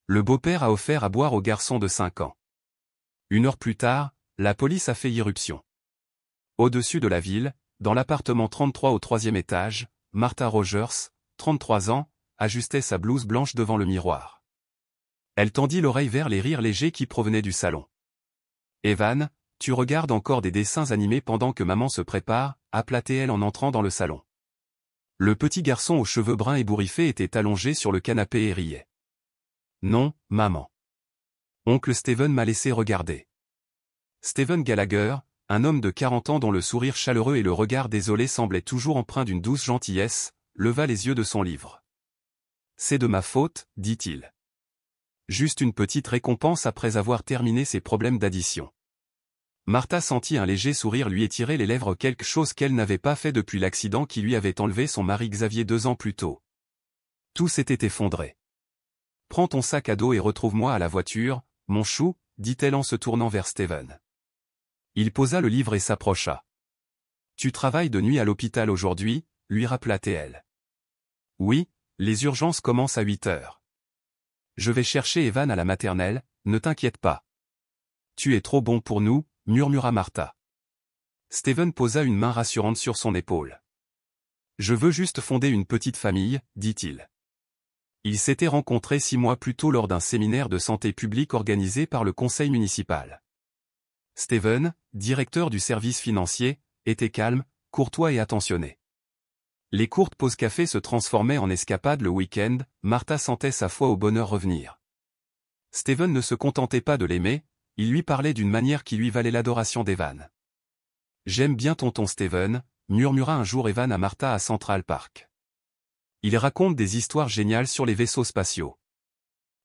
Le beau-père a offert à boire au garçon de 5 ans. 1 heure plus tard, la police a fait irruption. Au-dessus de la ville, dans l'appartement 33 au 3e étage, Martha Rogers, 33 ans, ajustait sa blouse blanche devant le miroir. Elle tendit l'oreille vers les rires légers qui provenaient du salon. « Evan, tu regardes encore des dessins animés pendant que maman se prépare » appela-t-elle en entrant dans le salon. Le petit garçon aux cheveux bruns ébouriffés était allongé sur le canapé et riait. « Non, maman. Oncle Steven m'a laissé regarder. » Steven Gallagher, un homme de 40 ans dont le sourire chaleureux et le regard désolé semblaient toujours empreints d'une douce gentillesse, leva les yeux de son livre. « C'est de ma faute, dit-il. Juste une petite récompense après avoir terminé ses problèmes d'addition. » Martha sentit un léger sourire lui étirer les lèvres, quelque chose qu'elle n'avait pas fait depuis l'accident qui lui avait enlevé son mari Xavier 2 ans plus tôt. Tout s'était effondré. « Prends ton sac à dos et retrouve-moi à la voiture, mon chou, dit-elle en se tournant vers Steven. Il posa le livre et s'approcha. « Tu travailles de nuit à l'hôpital aujourd'hui » lui rappela-t-elle. « Oui, les urgences commencent à 8 heures. Je vais chercher Evan à la maternelle, ne t'inquiète pas. »« Tu es trop bon pour nous » murmura Martha. Steven posa une main rassurante sur son épaule. « Je veux juste fonder une petite famille » dit-il. Ils s'étaient rencontrés 6 mois plus tôt lors d'un séminaire de santé publique organisé par le conseil municipal. Steven, directeur du service financier, était calme, courtois et attentionné. Les courtes pauses café se transformaient en escapades le week-end, Martha sentait sa foi au bonheur revenir. Steven ne se contentait pas de l'aimer, il lui parlait d'une manière qui lui valait l'adoration d'Evan. « J'aime bien tonton Steven » murmura un jour Evan à Martha à Central Park. Il raconte des histoires géniales sur les vaisseaux spatiaux.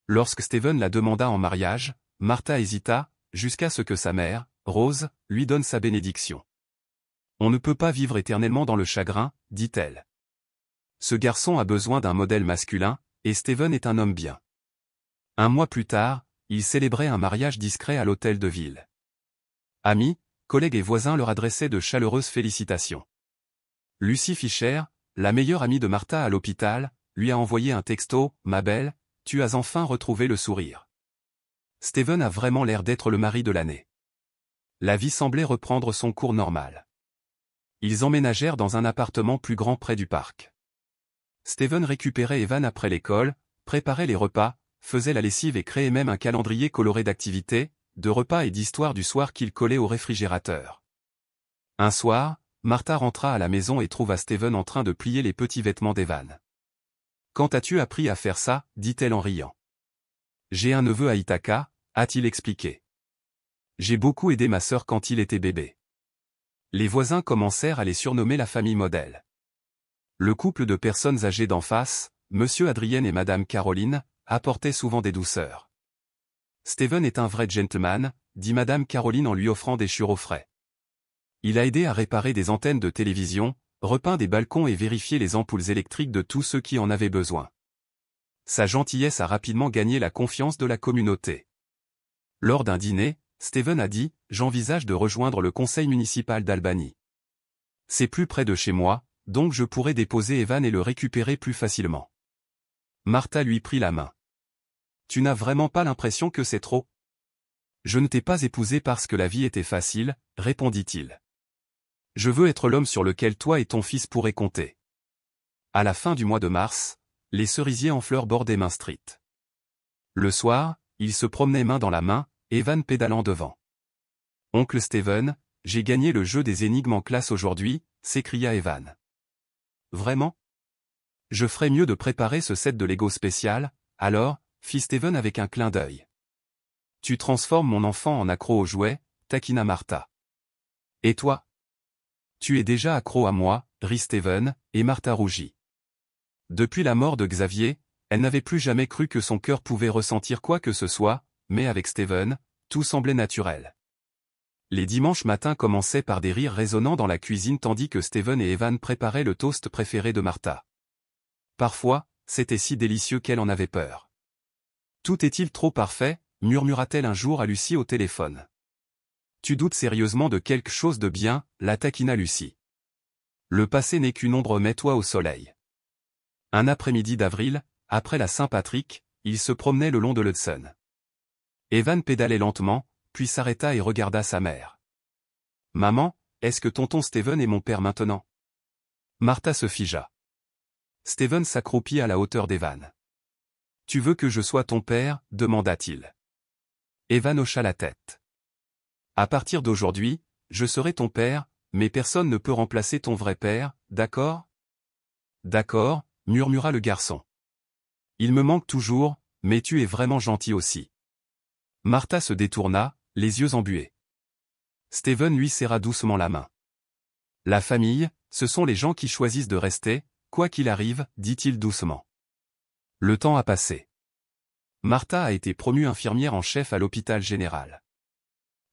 Lorsque Steven la demanda en mariage, Martha hésita, jusqu'à ce que sa mère, Rose, lui donne sa bénédiction. « On ne peut pas vivre éternellement dans le chagrin » dit-elle. Ce garçon a besoin d'un modèle masculin, et Steven est un homme bien. 1 mois plus tard, ils célébraient un mariage discret à l'hôtel de ville. Amis, collègues et voisins leur adressaient de chaleureuses félicitations. Lucy Fisher, la meilleure amie de Martha à l'hôpital, lui a envoyé un texto « Ma belle, tu as enfin retrouvé le sourire. Steven a vraiment l'air d'être le mari de l'année. » La vie semblait reprendre son cours normal. Ils emménagèrent dans un appartement plus grand près du parc. Steven récupérait Evan après l'école, préparait les repas, faisait la lessive et créait même un calendrier coloré d'activités, de repas et d'histoires du soir qu'il collait au réfrigérateur. Un soir, Martha rentra à la maison et trouva Steven en train de plier les petits vêtements d'Evan. « Quand as-tu appris à faire ça » dit-elle en riant. « J'ai un neveu à Ithaca » a-t-il expliqué. « J'ai beaucoup aidé ma sœur quand il était bébé. » Les voisins commencèrent à les surnommer la famille modèle. Le couple de personnes âgées d'en face, Monsieur Adrienne et Madame Caroline, apportait souvent des douceurs. « Steven est un vrai gentleman » dit Madame Caroline en lui offrant des churros frais. Il a aidé à réparer des antennes de télévision, repeint des balcons et vérifié les ampoules électriques de tous ceux qui en avaient besoin. Sa gentillesse a rapidement gagné la confiance de la communauté. Lors d'un dîner, Steven a dit « J'envisage de rejoindre le conseil municipal d'Albany. C'est plus près de chez moi, donc je pourrai déposer Evan et le récupérer plus facilement. » Martha lui prit la main. « Tu n'as vraiment pas l'impression que c'est trop ? » « Je ne t'ai pas épousé parce que la vie était facile, » répondit-il. « Je veux être l'homme sur lequel toi et ton fils pourraient compter. » À la fin du mois de mars, les cerisiers en fleurs bordaient Main Street. Le soir, ils se promenaient main dans la main, Evan pédalant devant. « Oncle Steven, j'ai gagné le jeu des énigmes en classe aujourd'hui » s'écria Evan. « Vraiment ? Je ferais mieux de préparer ce set de Lego spécial, alors » fit Steven avec un clin d'œil. « Tu transformes mon enfant en accro aux jouets » taquina Martha. « Et toi ? Tu es déjà accro à moi » rit Steven, et Martha rougit. Depuis la mort de Xavier, elle n'avait plus jamais cru que son cœur pouvait ressentir quoi que ce soit, mais avec Steven, tout semblait naturel. Les dimanches matins commençaient par des rires résonnants dans la cuisine tandis que Steven et Evan préparaient le toast préféré de Martha. Parfois, c'était si délicieux qu'elle en avait peur. « Tout est-il trop parfait ?» murmura-t-elle un jour à Lucie au téléphone. « Tu doutes sérieusement de quelque chose de bien ?» la taquina Lucie. « Le passé n'est qu'une ombre, mets-toi au soleil. » Un après-midi d'avril, après la Saint-Patrick, il se promenait le long de l'Hudson. Evan pédalait lentement, puis s'arrêta et regarda sa mère. « Maman, est-ce que tonton Steven est mon père maintenant ?» Martha se figea. Steven s'accroupit à la hauteur d'Evan. « Tu veux que je sois ton père ?» demanda-t-il. Evan hocha la tête. « À partir d'aujourd'hui, je serai ton père, mais personne ne peut remplacer ton vrai père, d'accord ?»« D'accord, » murmura le garçon. « Il me manque toujours, mais tu es vraiment gentil aussi. » Martha se détourna, les yeux embués. Steven lui serra doucement la main. « La famille, ce sont les gens qui choisissent de rester, quoi qu'il arrive, dit-il doucement. Le temps a passé. Martha a été promue infirmière en chef à l'hôpital général.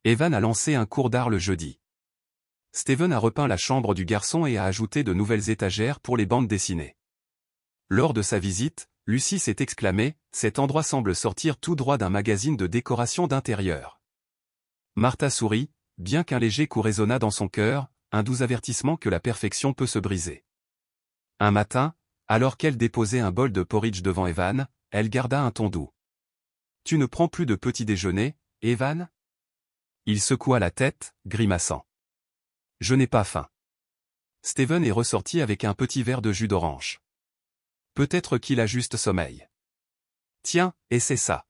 Evan a lancé un cours d'art le jeudi. Steven a repeint la chambre du garçon et a ajouté de nouvelles étagères pour les bandes dessinées. Lors de sa visite, Lucie s'est exclamée, « Cet endroit semble sortir tout droit d'un magazine de décoration d'intérieur. » Martha sourit, bien qu'un léger coup résonna dans son cœur, un doux avertissement que la perfection peut se briser. Un matin, alors qu'elle déposait un bol de porridge devant Evan, elle garda un ton doux. « Tu ne prends plus de petit déjeuner, Evan ?» Il secoua la tête, grimaçant. « Je n'ai pas faim. » Steven est ressorti avec un petit verre de jus d'orange. Peut-être qu'il a juste sommeil. Tiens, et c'est ça.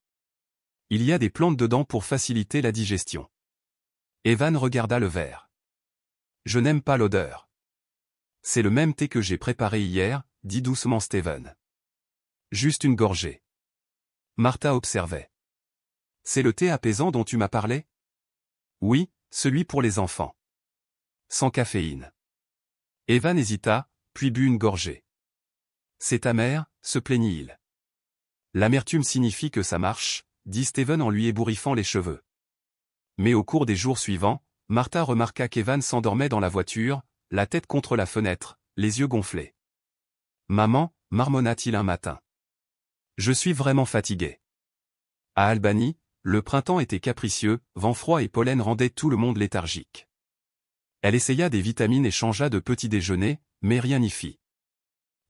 Il y a des plantes dedans pour faciliter la digestion. Evan regarda le verre. Je n'aime pas l'odeur. C'est le même thé que j'ai préparé hier, dit doucement Steven. Juste une gorgée. Martha observait. C'est le thé apaisant dont tu m'as parlé? Oui, celui pour les enfants. Sans caféine. Evan hésita, puis but une gorgée. C'est amer, se plaignit-il. L'amertume signifie que ça marche, dit Steven en lui ébouriffant les cheveux. Mais au cours des jours suivants, Martha remarqua qu'Evan s'endormait dans la voiture, la tête contre la fenêtre, les yeux gonflés. Maman, marmonna-t-il un matin. Je suis vraiment fatigué. À Albany, le printemps était capricieux, vent froid et pollen rendaient tout le monde léthargique. Elle essaya des vitamines et changea de petit déjeuner, mais rien n'y fit.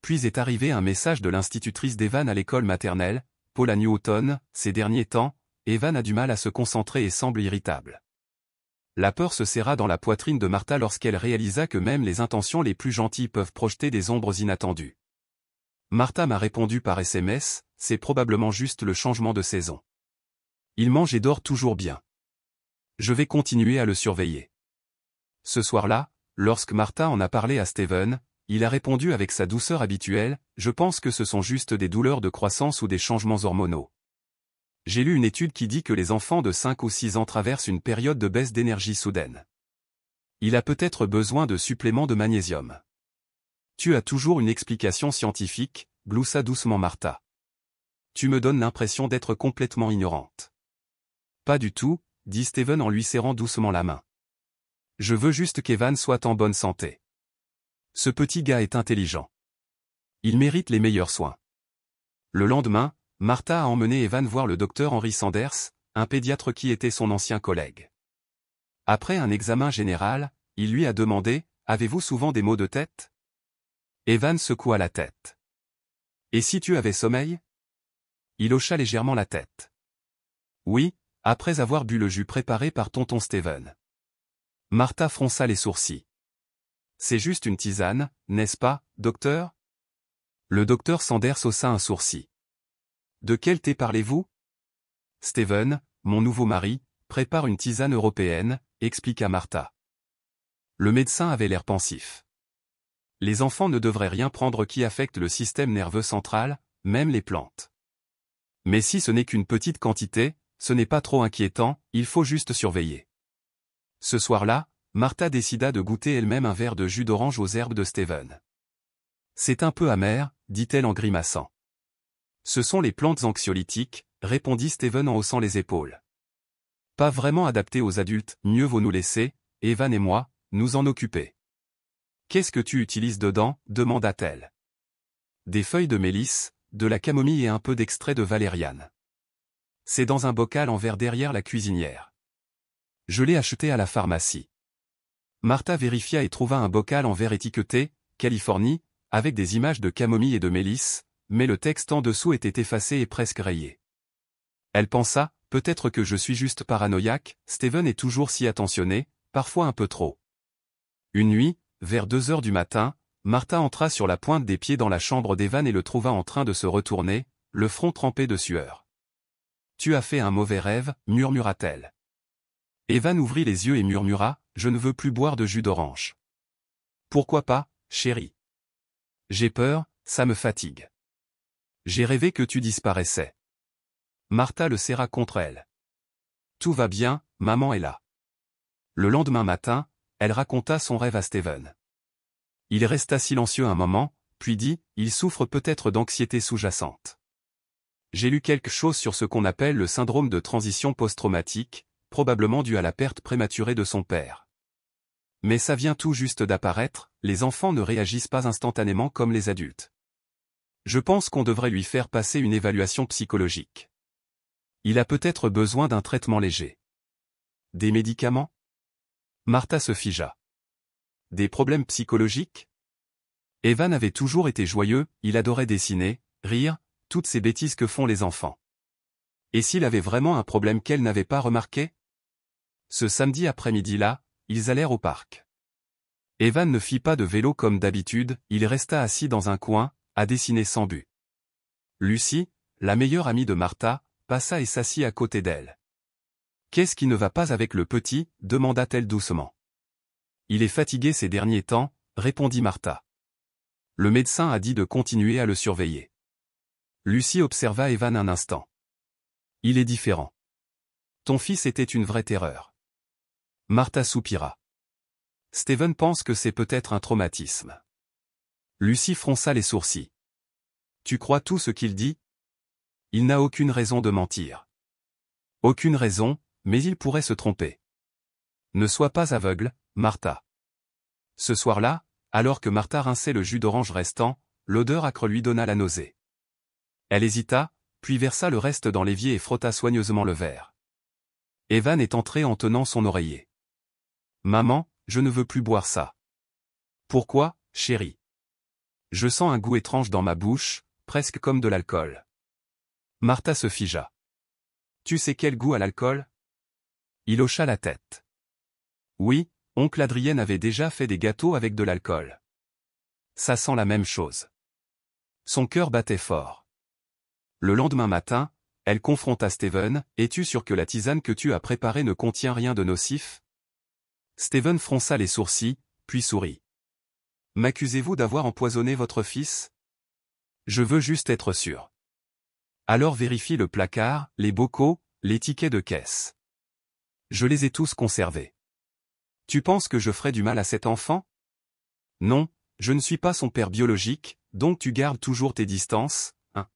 Puis est arrivé un message de l'institutrice d'Evan à l'école maternelle, Paula Newton. Ces derniers temps, Evan a du mal à se concentrer et semble irritable. La peur se serra dans la poitrine de Martha lorsqu'elle réalisa que même les intentions les plus gentilles peuvent projeter des ombres inattendues. Martha m'a répondu par SMS, c'est probablement juste le changement de saison. Il mange et dort toujours bien. Je vais continuer à le surveiller. Ce soir-là, lorsque Martha en a parlé à Steven, il a répondu avec sa douceur habituelle, je pense que ce sont juste des douleurs de croissance ou des changements hormonaux. J'ai lu une étude qui dit que les enfants de 5 ou 6 ans traversent une période de baisse d'énergie soudaine. Il a peut-être besoin de suppléments de magnésium. Tu as toujours une explication scientifique, gloussa doucement Martha. Tu me donnes l'impression d'être complètement ignorante. Pas du tout, dit Steven en lui serrant doucement la main. Je veux juste qu'Evan soit en bonne santé. Ce petit gars est intelligent. Il mérite les meilleurs soins. Le lendemain, Martha a emmené Evan voir le docteur Henry Sanders, un pédiatre qui était son ancien collègue. Après un examen général, il lui a demandé, « Avez-vous souvent des maux de tête ?» Evan secoua la tête. « Et si tu avais sommeil ?» Il hocha légèrement la tête. « Oui, après avoir bu le jus préparé par tonton Steven. » Martha fronça les sourcils. « C'est juste une tisane, n'est-ce pas, docteur ?» Le docteur Sanders haussa un sourcil. « De quel thé parlez-vous ?» Steven, mon nouveau mari, prépare une tisane européenne, expliqua Martha. Le médecin avait l'air pensif. Les enfants ne devraient rien prendre qui affecte le système nerveux central, même les plantes. Mais si ce n'est qu'une petite quantité, ce n'est pas trop inquiétant, il faut juste surveiller. Ce soir-là, Martha décida de goûter elle-même un verre de jus d'orange aux herbes de Steven. C'est un peu amer, dit-elle en grimaçant. Ce sont les plantes anxiolytiques, répondit Steven en haussant les épaules. Pas vraiment adaptées aux adultes, mieux vaut nous laisser, Evan et moi, nous en occuper. Qu'est-ce que tu utilises dedans, demanda-t-elle. Des feuilles de mélisse, de la camomille et un peu d'extrait de valériane. C'est dans un bocal en verre derrière la cuisinière. Je l'ai acheté à la pharmacie. Martha vérifia et trouva un bocal en verre étiqueté, Californie, avec des images de camomille et de mélisse, mais le texte en dessous était effacé et presque rayé. Elle pensa, peut-être que je suis juste paranoïaque, Steven est toujours si attentionné, parfois un peu trop. Une nuit, vers 2 heures du matin, Martha entra sur la pointe des pieds dans la chambre d'Evan et le trouva en train de se retourner, le front trempé de sueur. « Tu as fait un mauvais rêve, murmura-t-elle. Evan ouvrit les yeux et murmura, « Je ne veux plus boire de jus d'orange. »« Pourquoi pas, chérie ? J'ai peur, ça me fatigue. J'ai rêvé que tu disparaissais. » Martha le serra contre elle. « Tout va bien, maman est là. » Le lendemain matin, elle raconta son rêve à Steven. Il resta silencieux un moment, puis dit, « Il souffre peut-être d'anxiété sous-jacente. J'ai lu quelque chose sur ce qu'on appelle le syndrome de transition post-traumatique, probablement dû à la perte prématurée de son père. Mais ça vient tout juste d'apparaître, les enfants ne réagissent pas instantanément comme les adultes. Je pense qu'on devrait lui faire passer une évaluation psychologique. Il a peut-être besoin d'un traitement léger. Des médicaments ? » Martha se figea. Des problèmes psychologiques ? Evan avait toujours été joyeux, il adorait dessiner, rire, toutes ces bêtises que font les enfants. Et s'il avait vraiment un problème qu'elle n'avait pas remarqué ? Ce samedi après-midi-là, ils allèrent au parc. Evan ne fit pas de vélo comme d'habitude, il resta assis dans un coin, à dessiner sans but. Lucie, la meilleure amie de Martha, passa et s'assit à côté d'elle. « Qu'est-ce qui ne va pas avec le petit ?» demanda-t-elle doucement. « Il est fatigué ces derniers temps », répondit Martha. Le médecin a dit de continuer à le surveiller. Lucie observa Evan un instant. « Il est différent. Ton fils était une vraie terreur. » Martha soupira. « Steven pense que c'est peut-être un traumatisme. » Lucie fronça les sourcils. « Tu crois tout ce qu'il dit ? Il n'a aucune raison de mentir. » « Aucune raison, mais il pourrait se tromper. » « Ne sois pas aveugle, Martha. » Ce soir-là, alors que Martha rinçait le jus d'orange restant, l'odeur âcre lui donna la nausée. Elle hésita, puis versa le reste dans l'évier et frotta soigneusement le verre. Evan est entré en tenant son oreiller. « Maman, je ne veux plus boire ça. »« Pourquoi, chérie ? » ?»« Je sens un goût étrange dans ma bouche, presque comme de l'alcool. » Martha se figea. « Tu sais quel goût a l'alcool ? » Il hocha la tête. « Oui, oncle Adrien avait déjà fait des gâteaux avec de l'alcool. Ça sent la même chose. » Son cœur battait fort. Le lendemain matin, elle confronta Steven, « Es-tu sûr que la tisane que tu as préparée ne contient rien de nocif ?» Steven fronça les sourcils, puis sourit. « M'accusez-vous d'avoir empoisonné votre fils ? Je veux juste être sûr. » Alors vérifie le placard, les bocaux, les tickets de caisse. Je les ai tous conservés. Tu penses que je ferai du mal à cet enfant ? Non, je ne suis pas son père biologique, donc tu gardes toujours tes distances, hein ?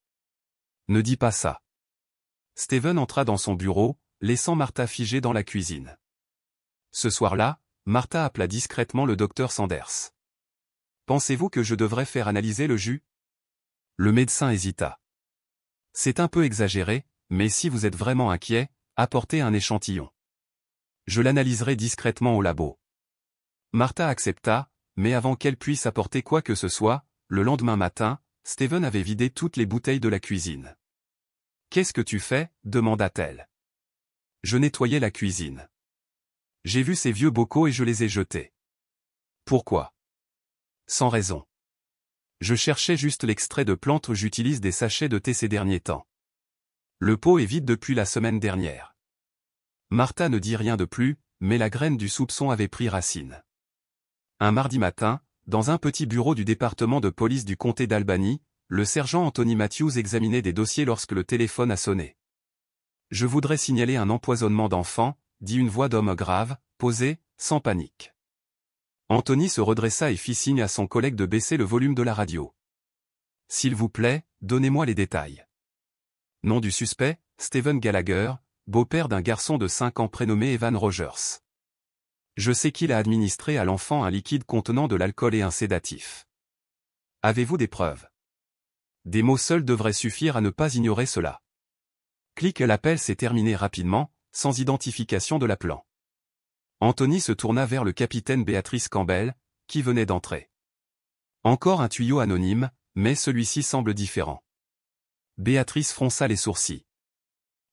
Ne dis pas ça. Steven entra dans son bureau, laissant Martha figée dans la cuisine. Ce soir-là, Martha appela discrètement le docteur Sanders. Pensez-vous que je devrais faire analyser le jus ? Le médecin hésita. C'est un peu exagéré, mais si vous êtes vraiment inquiet, apportez un échantillon. Je l'analyserai discrètement au labo. Martha accepta, mais avant qu'elle puisse apporter quoi que ce soit, le lendemain matin, Steven avait vidé toutes les bouteilles de la cuisine. « Qu'est-ce que tu fais ? » demanda-t-elle. Je nettoyais la cuisine. J'ai vu ces vieux bocaux et je les ai jetés. Pourquoi ? Sans raison. Je cherchais juste l'extrait de plante où j'utilise des sachets de thé ces derniers temps. Le pot est vide depuis la semaine dernière. Martha ne dit rien de plus, mais la graine du soupçon avait pris racine. Un mardi matin, dans un petit bureau du département de police du comté d'Albany, le sergent Anthony Matthews examinait des dossiers lorsque le téléphone a sonné. « Je voudrais signaler un empoisonnement d'enfant », dit une voix d'homme grave, posée, sans panique. Anthony se redressa et fit signe à son collègue de baisser le volume de la radio. « S'il vous plaît, donnez-moi les détails. » Nom du suspect, Steven Gallagher, beau-père d'un garçon de 5 ans prénommé Evan Rogers. Je sais qu'il a administré à l'enfant un liquide contenant de l'alcool et un sédatif. Avez-vous des preuves ? Des mots seuls devraient suffire à ne pas ignorer cela. Clic, l'appel s'est terminé rapidement, sans identification de l'appelant. Anthony se tourna vers le capitaine Béatrice Campbell, qui venait d'entrer. Encore un tuyau anonyme, mais celui-ci semble différent. Béatrice fronça les sourcils.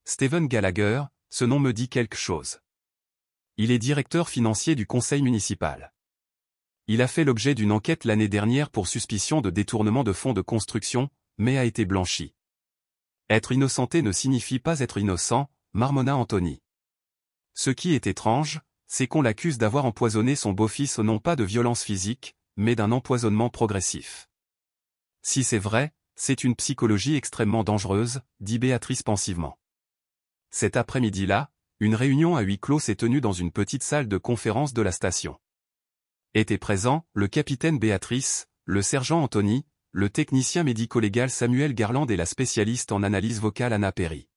Steven Gallagher, ce nom me dit quelque chose. Il est directeur financier du conseil municipal. Il a fait l'objet d'une enquête l'année dernière pour suspicion de détournement de fonds de construction, mais a été blanchi. Être innocenté ne signifie pas être innocent, marmonna Anthony. Ce qui est étrange, c'est qu'on l'accuse d'avoir empoisonné son beau-fils non pas de violence physique, mais d'un empoisonnement progressif. Si c'est vrai, c'est une psychologie extrêmement dangereuse, dit Béatrice pensivement. Cet après-midi-là, une réunion à huis clos s'est tenue dans une petite salle de conférence de la station. Étaient présents, le capitaine Béatrice, le sergent Anthony, le technicien médico-légal Samuel Garland et la spécialiste en analyse vocale Anna Perry.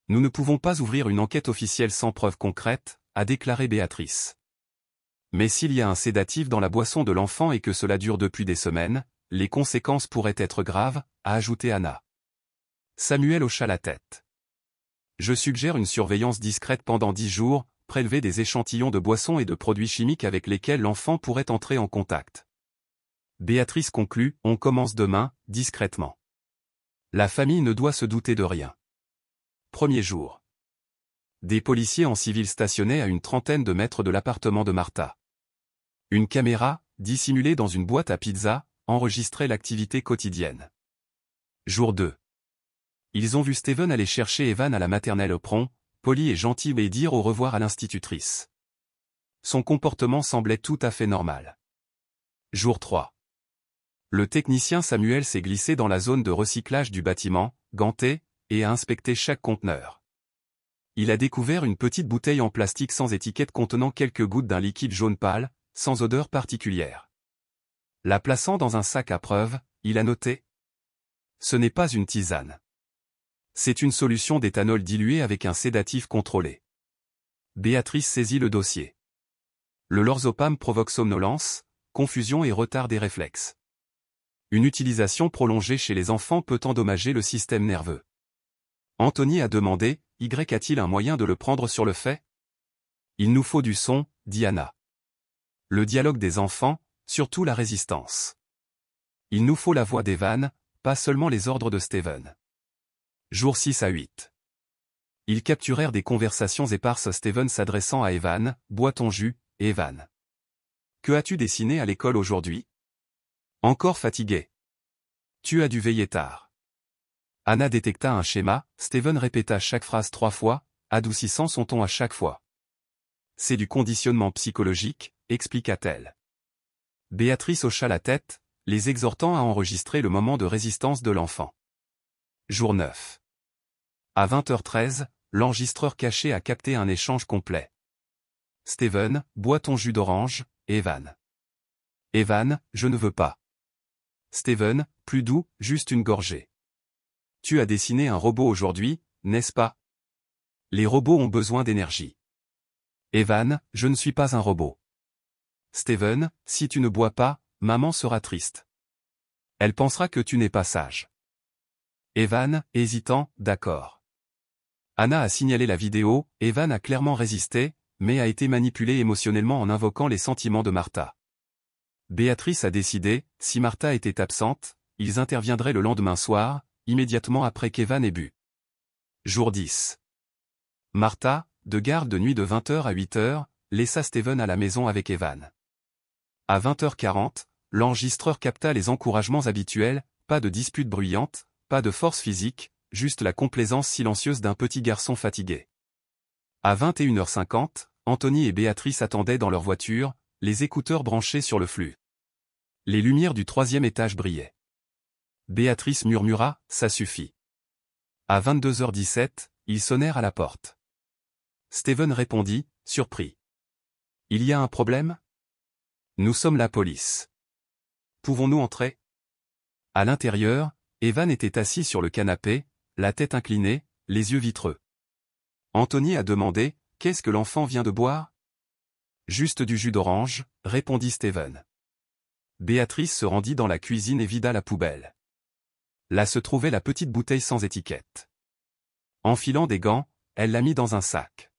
Nous ne pouvons pas ouvrir une enquête officielle sans preuve concrète, a déclaré Béatrice. Mais s'il y a un sédatif dans la boisson de l'enfant et que cela dure depuis des semaines, les conséquences pourraient être graves, a ajouté Anna. Samuel hocha la tête. Je suggère une surveillance discrète pendant 10 jours, prélever des échantillons de boissons et de produits chimiques avec lesquels l'enfant pourrait entrer en contact. Béatrice conclut, on commence demain, discrètement. La famille ne doit se douter de rien. Premier jour. Des policiers en civil stationnaient à une trentaine de mètres de l'appartement de Martha. Une caméra, dissimulée dans une boîte à pizza, enregistrait l'activité quotidienne. Jour 2. Ils ont vu Steven aller chercher Evan à la maternelle Opron, poli et gentil et dire au revoir à l'institutrice. Son comportement semblait tout à fait normal. Jour 3. Le technicien Samuel s'est glissé dans la zone de recyclage du bâtiment, ganté, et a inspecté chaque conteneur. Il a découvert une petite bouteille en plastique sans étiquette contenant quelques gouttes d'un liquide jaune pâle, sans odeur particulière. La plaçant dans un sac à preuve, il a noté : ce n'est pas une tisane. C'est une solution d'éthanol dilué avec un sédatif contrôlé. Béatrice saisit le dossier. Le lorzopam provoque somnolence, confusion et retard des réflexes. Une utilisation prolongée chez les enfants peut endommager le système nerveux. Anthony a demandé, a-t-il un moyen de le prendre sur le fait ? Il nous faut du son, dit Anna. Le dialogue des enfants, surtout la résistance. Il nous faut la voix d'Evan, pas seulement les ordres de Steven. Jours 6 à 8. Ils capturèrent des conversations éparses Steven s'adressant à Evan, bois ton jus, Evan. Que as-tu dessiné à l'école aujourd'hui ? Encore fatigué. Tu as dû veiller tard. Anna détecta un schéma, Steven répéta chaque phrase 3 fois, adoucissant son ton à chaque fois. C'est du conditionnement psychologique, expliqua-t-elle. Béatrice hocha la tête, les exhortant à enregistrer le moment de résistance de l'enfant. Jour 9. À 20h13, l'enregistreur caché a capté un échange complet. Steven, bois ton jus d'orange, Evan. Evan, je ne veux pas. Steven, plus doux, juste une gorgée. Tu as dessiné un robot aujourd'hui, n'est-ce pas ? Les robots ont besoin d'énergie. Evan, je ne suis pas un robot. Steven, si tu ne bois pas, maman sera triste. Elle pensera que tu n'es pas sage. Evan, hésitant, d'accord. Anna a signalé la vidéo, Evan a clairement résisté, mais a été manipulé émotionnellement en invoquant les sentiments de Martha. Béatrice a décidé, si Martha était absente, ils interviendraient le lendemain soir, immédiatement après qu'Evan ait bu. Jour 10. Martha, de garde de nuit de 20h à 8h, laissa Steven à la maison avec Evan. À 20h40, l'enregistreur capta les encouragements habituels, pas de dispute bruyante, pas de force physique, juste la complaisance silencieuse d'un petit garçon fatigué. À 21h50, Anthony et Béatrice attendaient dans leur voiture, les écouteurs branchés sur le flux. Les lumières du 3e étage brillaient. Béatrice murmura, ça suffit. À 22h17, ils sonnèrent à la porte. Steven répondit, surpris. Il y a un problème ? Nous sommes la police. Pouvons-nous entrer ? À l'intérieur, Evan était assis sur le canapé, la tête inclinée, les yeux vitreux. Anthony a demandé, qu'est-ce que l'enfant vient de boire ? Juste du jus d'orange, répondit Steven. Béatrice se rendit dans la cuisine et vida la poubelle. Là se trouvait la petite bouteille sans étiquette. Enfilant des gants, elle l'a mis dans un sac.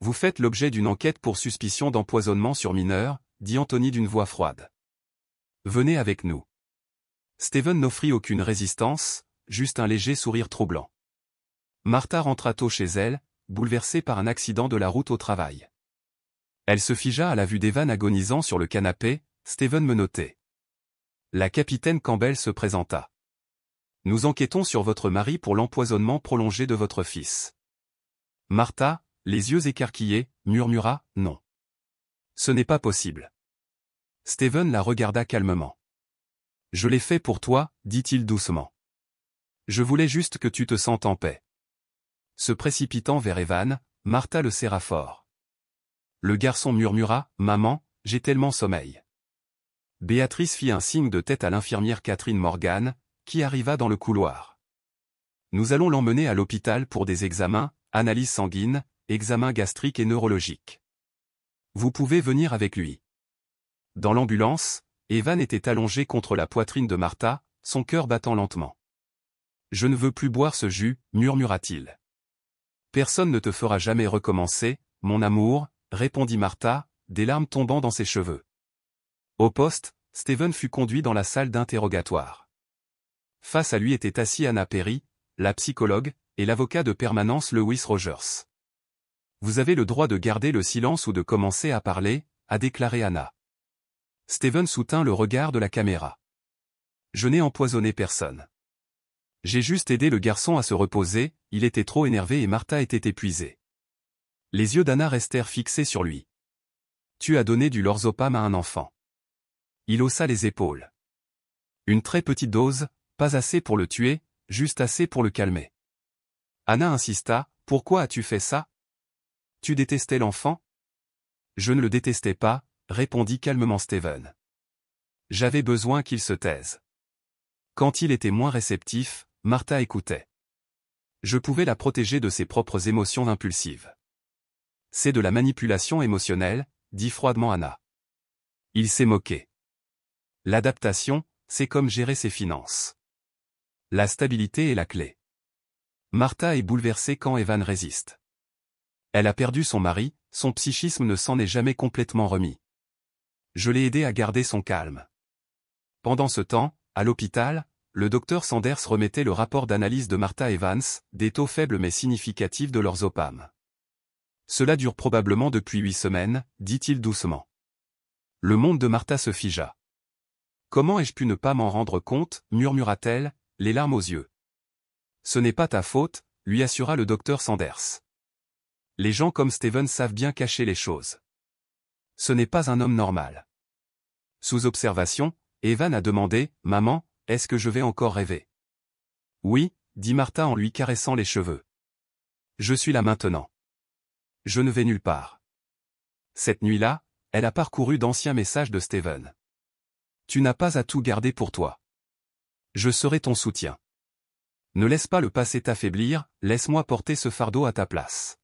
Vous faites l'objet d'une enquête pour suspicion d'empoisonnement sur mineur, dit Anthony d'une voix froide. Venez avec nous. Steven n'offrit aucune résistance, juste un léger sourire troublant. Martha rentra tôt chez elle, bouleversée par un accident de la route au travail. Elle se figea à la vue d'Evan agonisant sur le canapé, Steven menotté. La capitaine Campbell se présenta. « Nous enquêtons sur votre mari pour l'empoisonnement prolongé de votre fils. » Martha, les yeux écarquillés, murmura « Non. Ce n'est pas possible. » Steven la regarda calmement. « Je l'ai fait pour toi, dit-il doucement. Je voulais juste que tu te sentes en paix. » Se précipitant vers Evan, Martha le serra fort. Le garçon murmura « Maman, j'ai tellement sommeil. » Béatrice fit un signe de tête à l'infirmière Catherine Morgan, qui arriva dans le couloir. « Nous allons l'emmener à l'hôpital pour des examens, analyses sanguines, examens gastriques et neurologiques. Vous pouvez venir avec lui. » Dans l'ambulance, Evan était allongé contre la poitrine de Martha, son cœur battant lentement. « Je ne veux plus boire ce jus, murmura-t-il. « Personne ne te fera jamais recommencer, mon amour, répondit Martha, des larmes tombant dans ses cheveux. Au poste, Steven fut conduit dans la salle d'interrogatoire. Face à lui étaient assis Anna Perry, la psychologue, et l'avocat de permanence Lewis Rogers. « Vous avez le droit de garder le silence ou de commencer à parler, a déclaré Anna. Steven soutint le regard de la caméra. « Je n'ai empoisonné personne. J'ai juste aidé le garçon à se reposer, il était trop énervé et Martha était épuisée. » Les yeux d'Anna restèrent fixés sur lui. « Tu as donné du lorzopam à un enfant. » Il haussa les épaules. « Une très petite dose, pas assez pour le tuer, juste assez pour le calmer. » Anna insista, « Pourquoi as-tu fait ça? Tu détestais l'enfant? » Je ne le détestais pas, répondit calmement Steven. J'avais besoin qu'il se taise. Quand il était moins réceptif, Martha écoutait. Je pouvais la protéger de ses propres émotions impulsives. C'est de la manipulation émotionnelle, dit froidement Anna. Il s'est moqué. L'adaptation, c'est comme gérer ses finances. La stabilité est la clé. Martha est bouleversée quand Evan résiste. Elle a perdu son mari, son psychisme ne s'en est jamais complètement remis. Je l'ai aidé à garder son calme. Pendant ce temps, à l'hôpital, le docteur Sanders remettait le rapport d'analyse de Martha Evans, des taux faibles mais significatifs de lorzopam. Cela dure probablement depuis 8 semaines, dit-il doucement. Le monde de Martha se figea. Comment ai-je pu ne pas m'en rendre compte, murmura-t-elle, les larmes aux yeux. Ce n'est pas ta faute, lui assura le docteur Sanders. Les gens comme Steven savent bien cacher les choses. Ce n'est pas un homme normal. Sous observation, Evan a demandé, « Maman, est-ce que je vais encore rêver ?» Oui, dit Martha en lui caressant les cheveux. Je suis là maintenant. Je ne vais nulle part. Cette nuit-là, elle a parcouru d'anciens messages de Steven. Tu n'as pas à tout garder pour toi. Je serai ton soutien. Ne laisse pas le passé t'affaiblir, laisse-moi porter ce fardeau à ta place.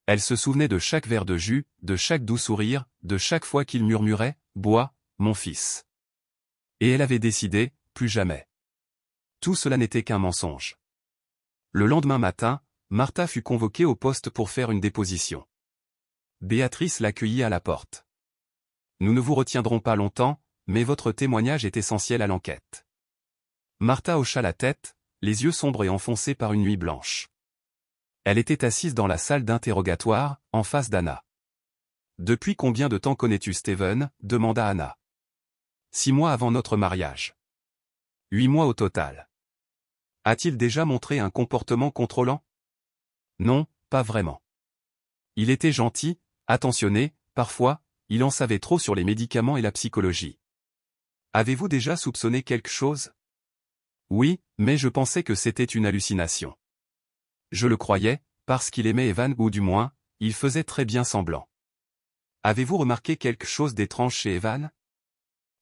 Elle se souvenait de chaque verre de jus, de chaque doux sourire, de chaque fois qu'il murmurait, « Bois, mon fils. » Et elle avait décidé, plus jamais. Tout cela n'était qu'un mensonge. Le lendemain matin, Martha fut convoquée au poste pour faire une déposition. Béatrice l'accueillit à la porte. « Nous ne vous retiendrons pas longtemps, mais votre témoignage est essentiel à l'enquête. » Martha hocha la tête, les yeux sombres et enfoncés par une nuit blanche. Elle était assise dans la salle d'interrogatoire, en face d'Anna. « Depuis combien de temps connais-tu Steven ?» demanda Anna. « 6 mois avant notre mariage. 8 mois au total. A-t-il déjà montré un comportement contrôlant? Non, pas vraiment. Il était gentil, attentionné, parfois, il en savait trop sur les médicaments et la psychologie. Avez-vous déjà soupçonné quelque chose? Oui, mais je pensais que c'était une hallucination. Je le croyais, parce qu'il aimait Evan ou du moins, il faisait très bien semblant. Avez-vous remarqué quelque chose d'étrange chez Evan?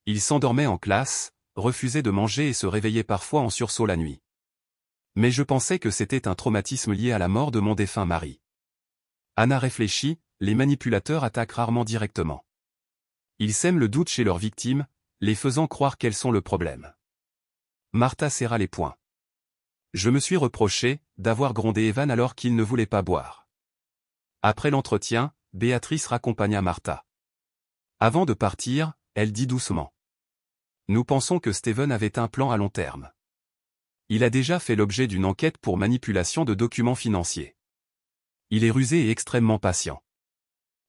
Il s'endormait en classe, refusait de manger et se réveillait parfois en sursaut la nuit. Mais je pensais que c'était un traumatisme lié à la mort de mon défunt mari. Anna réfléchit, les manipulateurs attaquent rarement directement. Ils sèment le doute chez leurs victimes, les faisant croire qu'elles sont le problème. Martha serra les poings. Je me suis reproché d'avoir grondé Evan alors qu'il ne voulait pas boire. Après l'entretien, Béatrice raccompagna Martha. Avant de partir, elle dit doucement. Nous pensons que Steven avait un plan à long terme. Il a déjà fait l'objet d'une enquête pour manipulation de documents financiers. Il est rusé et extrêmement patient.